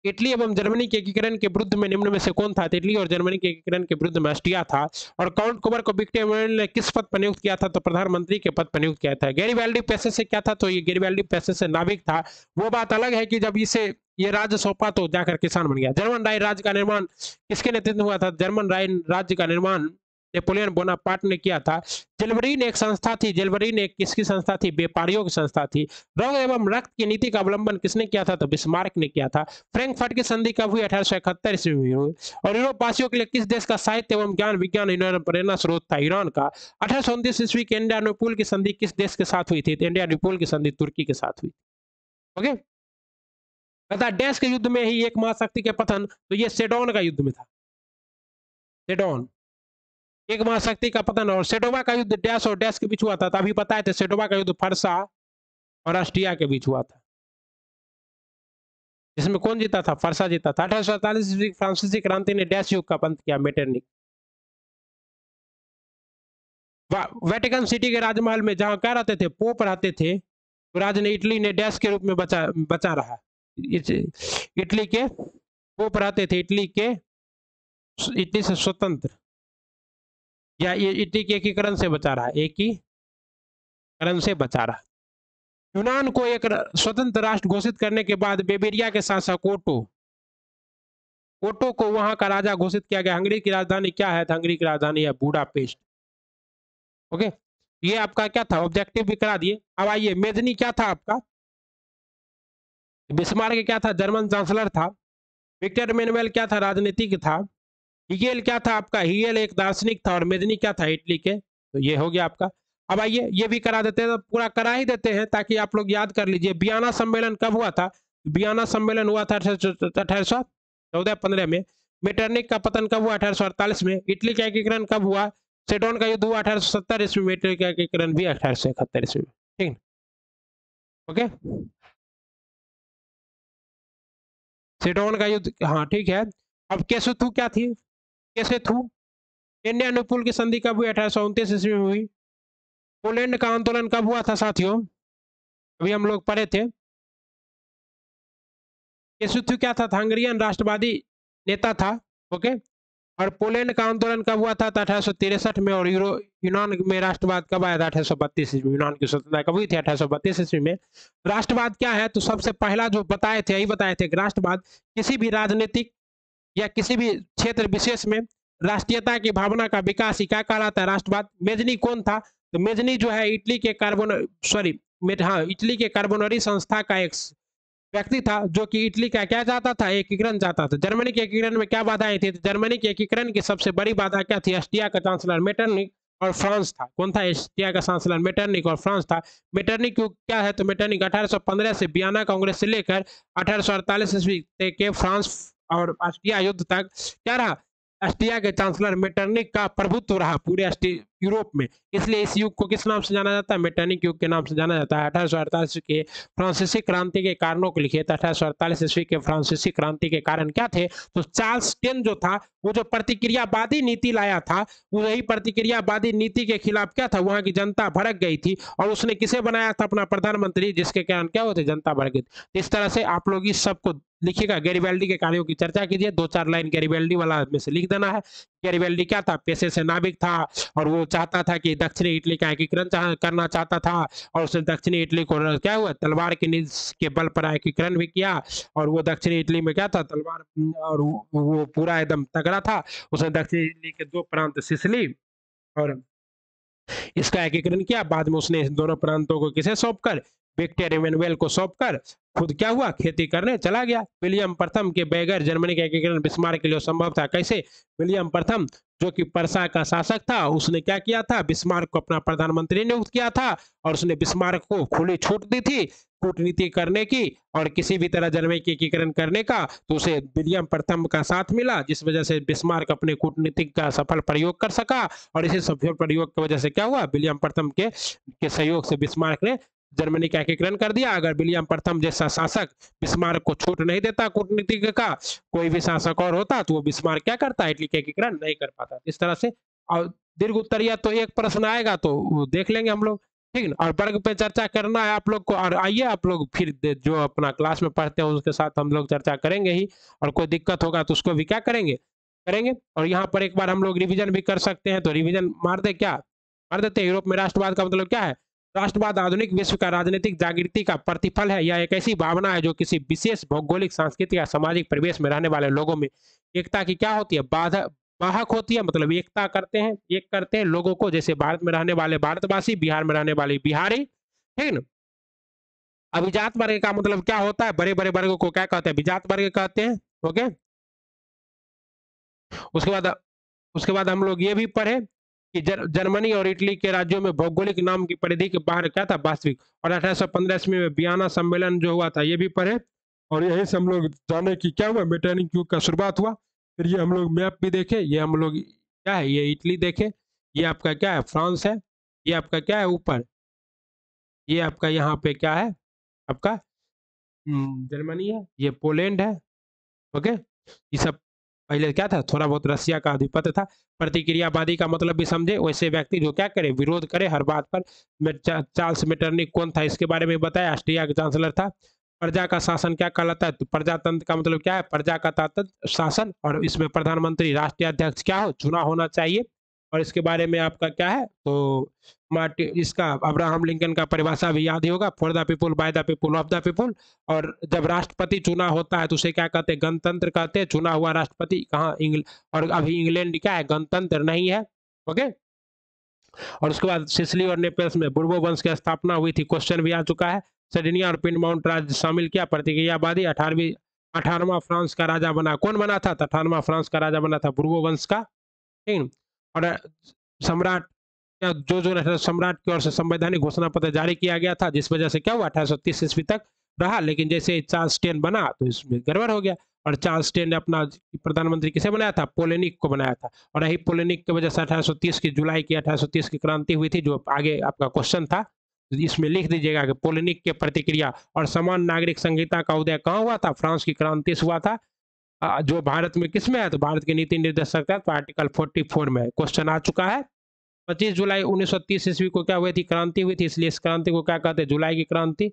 इटली एवं जर्मनी के एकीकरण के विरुद्ध में निम्न में से कौन था, तो इटली और जर्मनी के एकीकरण के विरुद्ध में ऑस्ट्रिया था। और काउंट कोबर को विक्टोरिया ने किस पद पर नियुक्त किया था, तो प्रधानमंत्री के पद पर नियुक्त किया था। गैरीबाल्डी पैसे से क्या था, तो ये गैरीबाल्डी पैसे से नाविक था। वो बात अलग है कि जब इसे ये राज्य सौंपा तो जाकर किसान बन गया। जर्मन राय राज्य का निर्माण किसके नेतृत्व में हुआ था, जर्मन राय राज्य का निर्माण नेपोलियन बोनापार्ट ने किया था। जेलवरीन एक संस्था थी, जेलवरीन एक किसकी संस्था थी, व्यापारियों की संस्था थी। रंग एवं रक्त की नीति का अवलंबन किसने किया था, तो बिस्मार्क ने किया था। फ्रैंकफर्ट की संधि कब हुई, 1871 ईस्वी में हुई। और यूरोप वासियों के लिए किस देश का साहित्य एवं ज्ञान विज्ञान प्रेरणा स्रोत था, ईरान का। 1829 ईस्वी की इंडियानुपूल की संधि किस देश के साथ हुई थी, तो इंडियानुपूल की संधि तुर्की के साथ हुई। ओके, तथा डैश के युद्ध में ही एक महाशक्ति के पतन, तो ये सेडोन का युद्ध में था, सेडोन एक महाशक्ति का पतन। और सेडोवा का युद्ध डैश और डैश के बीच हुआ था, तभी पता है, सेडोवा का युद्ध फरसा और ऑस्ट्रिया के बीच हुआ था, जिसमें कौन जीता था, फरसा जीता था। 1847 ईस्वी फ्रांसीसी क्रांति ने डैश युग का अंत किया, मेटरनिक। वेटिकन सिटी के राजमहल में जहाँ क्या रहते थे, पोप रहते थे, तो राज ने इटली ने डैश के रूप में बचा बचा रहा। इटली के पोप रहते थे, इटली से स्वतंत्र, या ये इटली के एकीकरण से बचा रहा, एकीकरण से बचा रहा। यूनान को एक स्वतंत्र राष्ट्र घोषित करने के बाद बेबेरिया के शासक ओटो को वहां का राजा घोषित किया गया। हंगरी की राजधानी क्या है? हंगरी की राजधानी है बुडापेस्ट। ओके, ये आपका क्या था, ऑब्जेक्टिव भी करा दिए। अब आइए, मेजनी क्या था आपका? बिस्मार्क क्या था? जर्मन चांसलर था। विक्टर मेनुएल क्या था? राजनीतिक था। हिगेल क्या था आपका? हिगेल एक दार्शनिक था। और मेजनी क्या था? इटली के। तो ये हो गया आपका। अब आइए, ये भी करा देते हैं, तो पूरा करा ही देते हैं ताकि आप लोग याद कर लीजिए। वियना सम्मेलन कब हुआ था? वियना सम्मेलन हुआ था 1814-15 में। मेटरनिक का पतन कब हुआ? 1848 में। इटली का एकीकरण कब हुआ? सेडोन का युद्ध हुआ 1870 ईस्वी में। इटली का एकीकरण भी 1871 ईस्वी में। ठीक, ओके। सेडोन का युद्ध, हाँ ठीक है। अब केसुथु क्या थी? केसेथु। इंडिया अनुपूल की संधि कब हुई? 1829 ईस्वी में हुई। पोलैंड का आंदोलन कब हुआ था साथियों? अभी हम लोग पढ़े थे। केसुथु क्या था? हंगरियन राष्ट्रवादी नेता था। ओके। और पोलैंड का आंदोलन कब हुआ था? 1863 में। और यूनान में राष्ट्रवाद कब आया था? 1832 ईस्वी। यूनान की स्वतंत्रता कब हुई थी? 1832 ईस्वी में। राष्ट्रवाद क्या है? तो सबसे पहला जो बताए थे, यही बताए थे कि राष्ट्रवाद किसी भी राजनीतिक या किसी भी क्षेत्र विशेष में राष्ट्रीयता की भावना का विकास ही क्या कहलाता है? राष्ट्रवाद। मेजनी कौन था? तो मेजनी जो है इटली के इटली के कार्बोनरी संस्था का एक व्यक्ति था, जो कि इटली का क्या चाहता था? एकीकरण चाहता था। जर्मनी के एकीकरण में क्या बाधाएं थी? तो जर्मनी के एकीकरण की सबसे बड़ी बाधा क्या थी? ऑस्ट्रिया का चांसलर मेटरनिक और फ्रांस था। कौन था? ऑस्ट्रिया का चांसलर मेटरनिक और फ्रांस था। मेटरनिक क्या है? तो मेटरनिक 1815 से वियना कांग्रेस से लेकर 1848 ईस्वी के फ्रांस और ऑस्ट्रिया युद्ध तक क्या रहा? ऑस्ट्रिया के चांसलर मेटरनिक का प्रभुत्व रहा पूरे यूरोप में। इसलिए इस युग को किस नाम से जाना जाता है? मेटरनिक युग के नाम से जाना जाता है। 1848 के फ्रांसीसी क्रांति के कारणों को लिखे। 1848 ईस्वी के फ्रांसीसी क्रांति के कारण क्या थे? तो चार्ल्स टेन जो था, वो जो प्रतिक्रियावादी नीति लाया था, वही प्रतिक्रियावादी नीति के खिलाफ क्या था? वहां की जनता भड़क गई थी। और उसने किसे बनाया था अपना प्रधानमंत्री, जिसके कारण क्या होते? जनता भड़क गई। इस तरह से आप लोग इस सबको लिखिएगा। गैरिबाल्डी के कार्यों की चर्चा कीजिए। 2-4 लाइन गैरिबाल्डी वाला में से लिख देना है। गैरिबाल्डी क्या था? पेशे से नाविक था, और वो चाहता था कि दक्षिणी इटली का एकीकरण करना चाहता था। और उसने दक्षिणी इटली को क्या हुआ? तलवार के निज के बल पर एकीकरण भी किया। और वो दक्षिणी इटली में क्या था? तलवार, और वो पूरा एकदम तगड़ा था। उसने दक्षिणी इटली के 2 प्रांत सिसिली और इसका एकीकरण किया। बाद में उसने इन दोनों प्रांतों को किसे सौंपकर? विक्टर इमैनुअल को सौंपकर खुद क्या हुआ? खेती करने चला गया। विलियम प्रथम के बगैर जर्मनी का एकीकरण बिस्मार्क के लिए संभव था। कैसे? विलियम प्रथम, जो कि पर्सा का शासक था, उसने क्या किया था? बिस्मार्क को अपना प्रधानमंत्री नियुक्त किया था। और उसने बिस्मार्क को खुली छूट दी थी कूटनीति करने की और किसी भी तरह जर्मनी के एकीकरण करने का। तो उसे विलियम प्रथम का साथ मिला, जिस वजह से बिस्मार्क अपने कूटनीतिक का सफल प्रयोग कर सका। और इसी सफल प्रयोग की वजह से क्या हुआ? विलियम प्रथम के सहयोग से बिस्मार्क ने जर्मनी का एकीकरण कर दिया। अगर विलियम प्रथम जैसा शासक बिस्मार्क को छूट नहीं देता कूटनीति का, कोई भी शासक और होता, तो वो बिस्मार्क क्या करता? इटली का एकीकरण नहीं कर पाता। इस तरह से और दीर्घ उत्तरीय तो एक प्रश्न आएगा तो देख लेंगे हम लोग। ठीक है, और वर्ग पे चर्चा करना है आप लोग को। और आइए आप लोग फिर जो अपना क्लास में पढ़ते हैं उसके साथ हम लोग चर्चा करेंगे ही। और कोई दिक्कत होगा तो उसको भी क्या करेंगे? करेंगे। और यहाँ पर एक बार हम लोग रिवीजन भी कर सकते हैं, तो रिवीजन मार दे क्या? मार देते हैं। यूरोप में राष्ट्रवाद का मतलब क्या है? राष्ट्रवाद आधुनिक विश्व का राजनीतिक जागृति का प्रतिफल है। यह एक ऐसी भावना है जो किसी विशेष भौगोलिक, सांस्कृतिक या सामाजिक परिवेश में रहने वाले लोगों में एकता की क्या होती है? बाधा वाहक होती है। मतलब एकता करते हैं, एक करते हैं लोगों को। जैसे भारत में रहने वाले भारतवासी, बिहार में रहने वाले बिहारी। ठीक है ना? अभिजात वर्ग का मतलब क्या होता है? बड़े बड़े वर्गों को क्या कहते हैं? अभिजात वर्ग कहते हैं। ओके। उसके बाद हम लोग ये भी पढ़े कि जर्मनी और इटली के राज्यों में भौगोलिक नाम की परिधि के बाहर क्या था? वास्तविक। और 1815 ईस्वी में वियना सम्मेलन जो हुआ था, ये भी पढ़े। और यही से हम लोग जाने की क्या हुआ? मेटरनिक युग का शुरुआत हुआ। फिर ये हम लोग मैप भी देखे। ये हम लोग क्या है? ये इटली देखे। ये आपका क्या है? फ्रांस है। ये आपका क्या है? ऊपर ये आपका यहाँ पे क्या है? आपका जर्मनी है। ये पोलैंड है। ओके। ये सब पहले क्या था, थोड़ा बहुत रसिया का आधिपत्य था। प्रतिक्रियावादी का मतलब भी समझे, वैसे व्यक्ति जो क्या करे, विरोध करे हर बात पर। चार्ल्स मेटरनिक कौन था, इसके बारे में बताया, ऑस्ट्रिया का चांसलर था। प्रजा का शासन क्या कहलाता है, तो प्रजातंत्र का मतलब क्या है, प्रजा का शासन, और इसमें प्रधानमंत्री राष्ट्रीय अध्यक्ष क्या हो, चुना होना चाहिए। और इसके बारे में आपका क्या है, तो मार्टिन, इसका अब्राहम लिंकन का परिभाषा भी याद ही होगा, for the people, by the people, of the people. और जब राष्ट्रपति चुना होता है तो उसे क्या कहते हैं, गणतंत्र कहते हैं। चुना हुआ राष्ट्रपति कहाँ, और अभी इंग्लैंड क्या है, गणतंत्र नहीं है। ओके। और उसके बाद सिसिली और नेपल्स में बुर्बो वंश की स्थापना हुई थी, क्वेश्चन भी आ चुका है। सर्डिनिया और पिनमाउंट राज्य शामिल किया, प्रतिक्रियावादी। 18वां फ्रांस का राजा बना, कौन बना था, 18वां फ्रांस का राजा बना था बुर्बो वंश का। ठीक। और सम्राट, जो सम्राट की ओर से संवैधानिक घोषणा पत्र जारी किया गया था, जिस वजह से क्या हुआ, 1830 ईस्वी तक रहा। लेकिन जैसे चार्ल्स टेन बना तो इसमें गड़बड़ हो गया। और चार्ल्स टेन ने अपना प्रधानमंत्री किसे बनाया था, पोलेनिक को बनाया था। और यही पोलेनिक की वजह से 1830 की जुलाई की 1830 की क्रांति हुई थी, जो आगे आपका क्वेश्चन था। इसमें लिख दीजिएगा कि पोलेनिक के प्रतिक्रिया और समान नागरिक संहिता का उदय कहाँ हुआ था, फ्रांस की क्रांति से हुआ था। जो भारत में किस में है, तो भारत के नीति निर्देशक तहत तो आर्टिकल 44 में क्वेश्चन आ चुका है। 25 जुलाई 1930 ईस्वी को क्या हुई थी, क्रांति हुई थी, इसलिए इस क्रांति को क्या कहते हैं, जुलाई की क्रांति।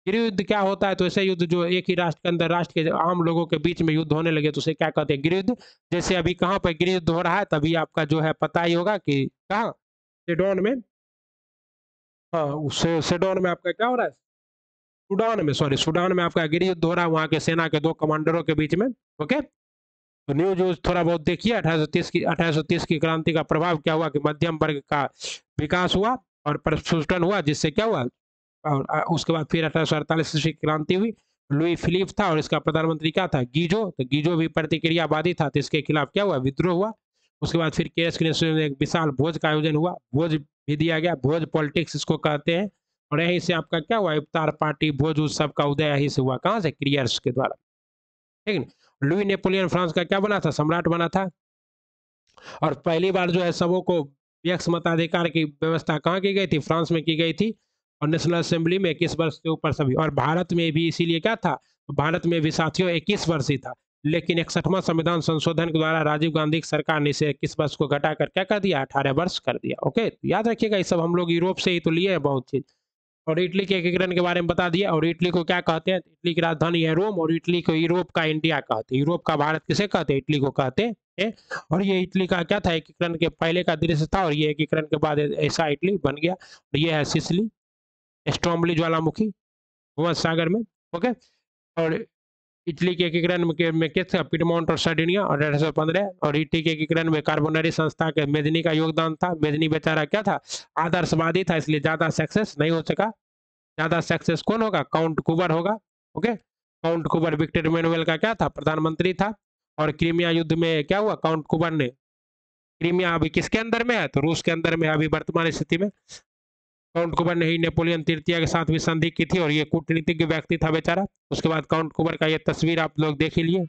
गृह युद्ध क्या होता है, तो ऐसे युद्ध जो एक ही राष्ट्र के अंदर, राष्ट्र के आम लोगों के बीच में युद्ध होने लगे तो उसे क्या कहते हैं, गृह युद्ध। जैसे अभी कहाँ पर गृह युद्ध हो रहा है, तभी आपका जो है पता ही होगा कि कहाँ, सेडोन में। हाँ, सेडोन में आपका क्या हो रहा है, सूडान में, सॉरी, सूडान में आपका गृह युद्ध हो रहा है, वहाँ के सेना के दो कमांडरों के बीच में। ओके। तो न्यूज व्यूज थोड़ा बहुत देखिए। 1830 की क्रांति का प्रभाव क्या हुआ कि मध्यम वर्ग का विकास हुआ और प्रस्फुटन हुआ, जिससे क्या हुआ। और उसके बाद फिर 1848 ईस्वी की क्रांति हुई। लुई फिलिप था और इसका प्रधानमंत्री क्या था, गीजो। तो गीजो भी प्रतिक्रियावादी था, तो इसके खिलाफ क्या हुआ, विद्रोह हुआ। उसके बाद फिर केएस में एक विशाल भोज का आयोजन हुआ, भोज भी दिया गया, भोज पॉलिटिक्स इसको कहते हैं। और यहीं से आपका क्या हुआ, इफ्तार पार्टी, भोज उत्सव का उदय यहीं से हुआ, कहाँ से, क्रियर्स के द्वारा। ठीक है। लुई नेपोलियन फ्रांस का क्या बना था, सम्राट बना था। और पहली बार जो है सबों को यक्ष मताधिकार की व्यवस्था कहाँ की गई थी, फ्रांस में की गई थी। और नेशनल असेंबली में 21 वर्ष के ऊपर सभी। और भारत में भी इसीलिए क्या था, भारत में भी साथियों 21 वर्ष ही था। लेकिन 61वां संविधान संशोधन के द्वारा राजीव गांधी की सरकार ने इसे 21 वर्ष को घटाकर क्या कर दिया, 18 वर्ष कर दिया। ओके, याद रखिएगा, ये सब हम लोग यूरोप से ही तो लिए हैं बहुत चीज। और इटली के एकीकरण के बारे में बता दिया। और इटली को क्या कहते हैं, इटली की राजधानी है रोम। और इटली को यूरोप का इंडिया कहते हैं, यूरोप का भारत किसे कहते हैं, इटली को कहते हैं। और ये इटली का क्या था, एकीकरण के पहले का दृश्य था, और ये एकीकरण के बाद ऐसा इटली बन गया। और ये है सिसिली, स्ट्रोमली ज्वालामुखी, भूमध्य सागर में। ओके। और इटली के एकीकरण में क्या था, पिडमोंट और सर्डिनिया, और 1815। और इटली के एकीकरण में कार्बोनरी संस्था के मेजनी का योगदान था। मेजनी बेचारा क्या था, आदर्शवादी था, इसलिए ज्यादा सक्सेस नहीं हो सका। ज्यादा सक्सेस कौन होगा, काउंट कुबर होगा। ओके। काउंट कुबर विक्टर इमैनुअल का क्या था, प्रधानमंत्री था। और क्रीमिया युद्ध में क्या हुआ, काउंट कुबर ने, क्रीमिया अभी किसके अंदर में है, तो रूस के अंदर में है अभी वर्तमान स्थिति में। काउंट कुबर ने ही नेपोलियन तृतीय के साथ भी संधि की थी, और ये कूटनीतिज्ञ व्यक्ति था बेचारा। उसके बाद काउंट कुबर का ये तस्वीर आप लोग देख ही लिए।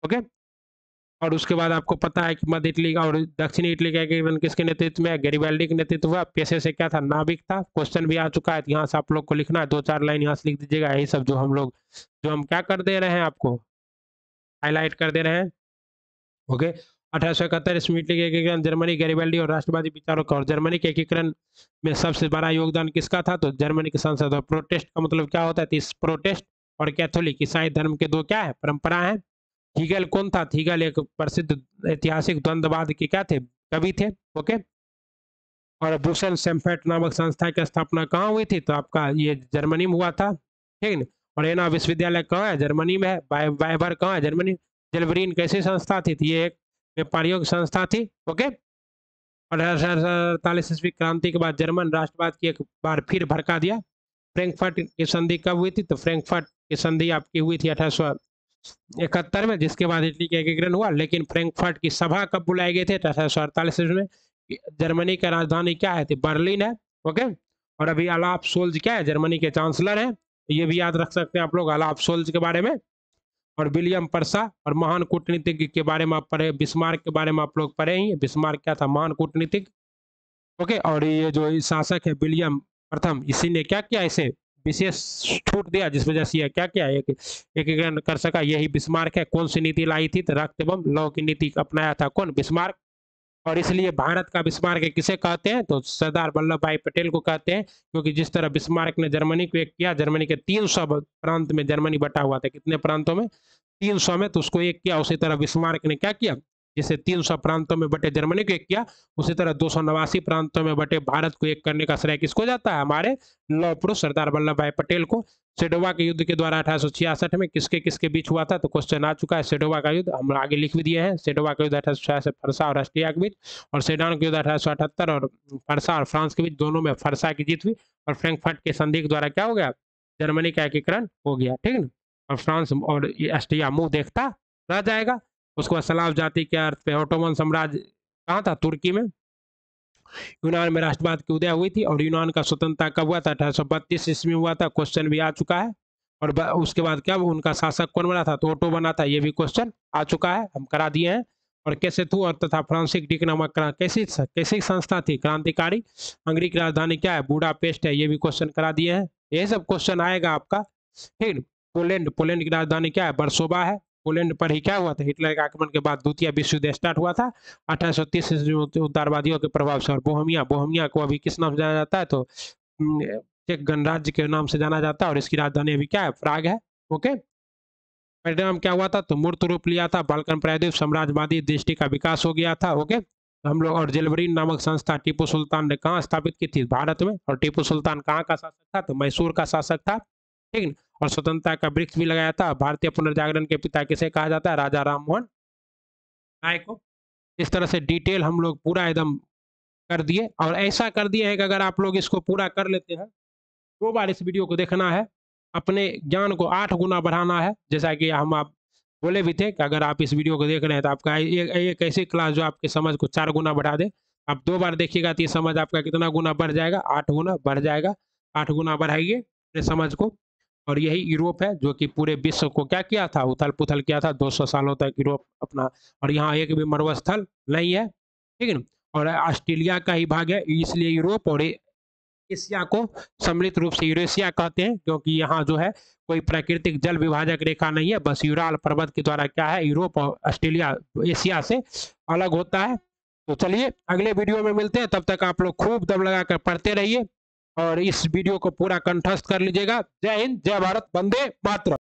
ओके। और उसके बाद आपको पता है कि मध्य इटली और दक्षिणी इटली का एकीकरण किसके नेतृत्व में, गैरिबाल्डी के नेतृत्व हुआ। पेशे से क्या था, नाविक था। क्वेश्चन भी आ चुका है, यहाँ से आप लोग को लिखना है, 2-4 लाइन यहाँ से लिख दीजिएगा। यही सब जो हम लोग, जो हम क्या कर दे रहे हैं, आपको हाईलाइट कर दे रहे हैं। ओके। 1871 ईस्वी में इटली के एकीकरण, जर्मनी, गैरिबाल्डी और राष्ट्रवादी विचारों का। और जर्मनी के एकीकरण में सबसे बड़ा योगदान किसका था, तो जर्मनी के संसद। और प्रोटेस्ट का मतलब क्या होता है, तो इस प्रोटेस्ट और कैथोलिक ईसाई धर्म के दो क्या है, परंपरा है। हीगल कौन था, हीगल एक प्रसिद्ध ऐतिहासिक द्वंद्ववाद के क्या थे, कवि थे। ओके। और ब्रुसेल सेम्फेट नामक संस्था की स्थापना कहाँ हुई थी, तो आपका ये जर्मनी में हुआ था। ठीक है। और एना विश्वविद्यालय कहाँ है, जर्मनी में है। वाइबर कहाँ है, जर्मनी। जेल्बरीन कैसी संस्था थी, तो ये एक व्यापारियों की संस्था थी। ओके। और 1848 ईस्वी क्रांति के बाद जर्मन राष्ट्रवाद की एक बार फिर भड़का दिया। फ्रैंकफर्ट की संधि कब हुई थी, तो फ्रैंकफर्ट की संधि आपकी हुई थी 1871 में, जिसके बाद इटली का एकीकरण हुआ। लेकिन फ्रैंकफर्ट की सभा कब बुलाए गए थे, 1848 में। जर्मनी का राजधानी क्या है, तो बर्लिन है। ओके। और अभी अलाफ सोल्ज क्या है, जर्मनी के चांसलर हैं। ये भी याद रख सकते हैं आप लोग अलाफ सोल्ज के बारे में। और विलियम परसा, और महान कूटनीतिज्ञ के बारे में आप पढ़े, बिस्मार्क के बारे में आप लोग पढ़े ही। बिस्मार्क क्या था, महान कूटनीतिज्ञ। ओके। और ये जो शासक है विलियम प्रथम, इसी ने क्या किया, इसे विशेष छूट दिया, जिस वजह से यह क्या किया, एक एकीकरण कर सका, यही बिस्मार्क है। कौन सी नीति लाई थी? तो रक्त एवं लौह की नीति अपनाया था कौन? बिस्मार्क। और इसलिए भारत का बिस्मार्क किसे कहते हैं? तो सरदार वल्लभ भाई पटेल को कहते हैं, क्योंकि जिस तरह बिस्मार्क ने जर्मनी को एक किया, जर्मनी के 300 प्रांत में जर्मनी बटा हुआ था। कितने प्रांतों में? 300 में, तो उसको एक किया। उसी तरह बिस्मार्क ने क्या किया? जिसे 300 प्रांतों में बटे जर्मनी को एक किया, उसी तरह 289 प्रांतों में बटे भारत को एक करने का श्रेय किसको जाता है? हमारे लौह पुरुष सरदार वल्लभ भाई पटेल को। सेडोवा के युद्ध के द्वारा 1866 में किसके किसके बीच हुआ था? तो क्वेश्चन आ चुका है। सेडोवा का युद्ध हम आगे लिख भी दिए हैं। सेडोवा का युद्ध 1866 फरसा और ऑस्ट्रिया के बीच, और सेडान का युद्ध 1878 और फरसा और फ्रांस के बीच, दोनों में फरसा की जीत हुई। और फ्रैंकफर्ट के संधि के द्वारा क्या हो गया? जर्मनी का एकीकरण हो गया, ठीक है। और फ्रांस और ऑस्ट्रिया मुंह देखता रह जाएगा। उसके बाद सलाव जाति के अर्थ पे ऑटोमन साम्राज्य कहाँ था? तुर्की में। यूनान में राष्ट्रवाद की उदय हुई थी। और यूनान का स्वतंत्रता कब हुआ था? 1832 ईस्वी में हुआ था। क्वेश्चन भी आ चुका है। और उसके बाद क्या उनका शासक कौन बना था? तो ओटो बना था। ये भी क्वेश्चन आ चुका है, हम करा दिए हैं। और कैसे थू और तथा फ्रांसिस डिक नामक कैसी कैसी संस्था थी? क्रांतिकारी। हंगरी की राजधानी क्या है? बुडापेस्ट है। ये भी क्वेश्चन करा दिए हैं। ये सब क्वेश्चन आएगा आपका, ठीक। पोलैंड, पोलैंड की राजधानी क्या है? वर्सोवा है। पोलैंड पर ही क्या हुआ था? हिटलर के आक्रमण के बाद द्वितीय विश्व युद्ध स्टार्ट हुआ था 1830 ईस्वी में उदारवादियों के प्रभाव से। और बोहेमिया, बोहेमिया को अभी किस नाम से जाना जाता है? तो चेक गणराज्य के नाम से जाना जाता है। और इसकी राजधानी अभी क्या है? प्राग है। ओके। परिणाम क्या हुआ था? तो मूर्त रूप लिया था। बाल्कन प्रायद्वीप साम्राज्यवादी दृष्टि का विकास हो गया था। ओके। हम लोग, और जेलवरीन नामक संस्था टीपू सुल्तान ने कहाँ स्थापित की थी? भारत में। और टीपू सुल्तान कहाँ का शासक था? तो मैसूर का शासक था, ठीक है। और स्वतंत्रता का वृक्ष भी लगाया था। भारतीय पुनर्जागरण के पिता किसे कहा जाता है? राजा राम मोहन राय को। इस तरह से डिटेल हम लोग पूरा एकदम कर दिए। और ऐसा कर दिए हैं कि अगर आप लोग इसको पूरा कर लेते हैं, 2 बार इस वीडियो को देखना है, अपने ज्ञान को 8 गुना बढ़ाना है। जैसा कि हम आप बोले भी थे कि अगर आप इस वीडियो को देख रहे हैं तो आपका एक ऐसी क्लास जो आपके समझ को 4 गुना बढ़ा दे। आप 2 बार देखिएगा तो ये समझ आपका कितना गुना बढ़ जाएगा? 8 गुना बढ़ जाएगा। 8 गुना बढ़ाइए अपने समझ को। और यही यूरोप है जो कि पूरे विश्व को क्या किया था? उथल पुथल किया था 200 सालों तक यूरोप अपना। और यहाँ एक भी मरुस्थल नहीं है, ठीक है ना। और ऑस्ट्रेलिया का ही भाग है, इसलिए यूरोप। और एशिया को सम्मिलित रूप से यूरेशिया कहते हैं, क्योंकि यहाँ जो है कोई प्राकृतिक जल विभाजक रेखा नहीं है। बस यूराल पर्वत के द्वारा क्या है? यूरोप और ऑस्ट्रेलिया एशिया से अलग होता है। तो चलिए अगले वीडियो में मिलते हैं। तब तक आप लोग खूब दम लगाकर पढ़ते रहिए और इस वीडियो को पूरा कंठस्थ कर लीजिएगा। जय हिंद, जय भारत, वंदे मातरम।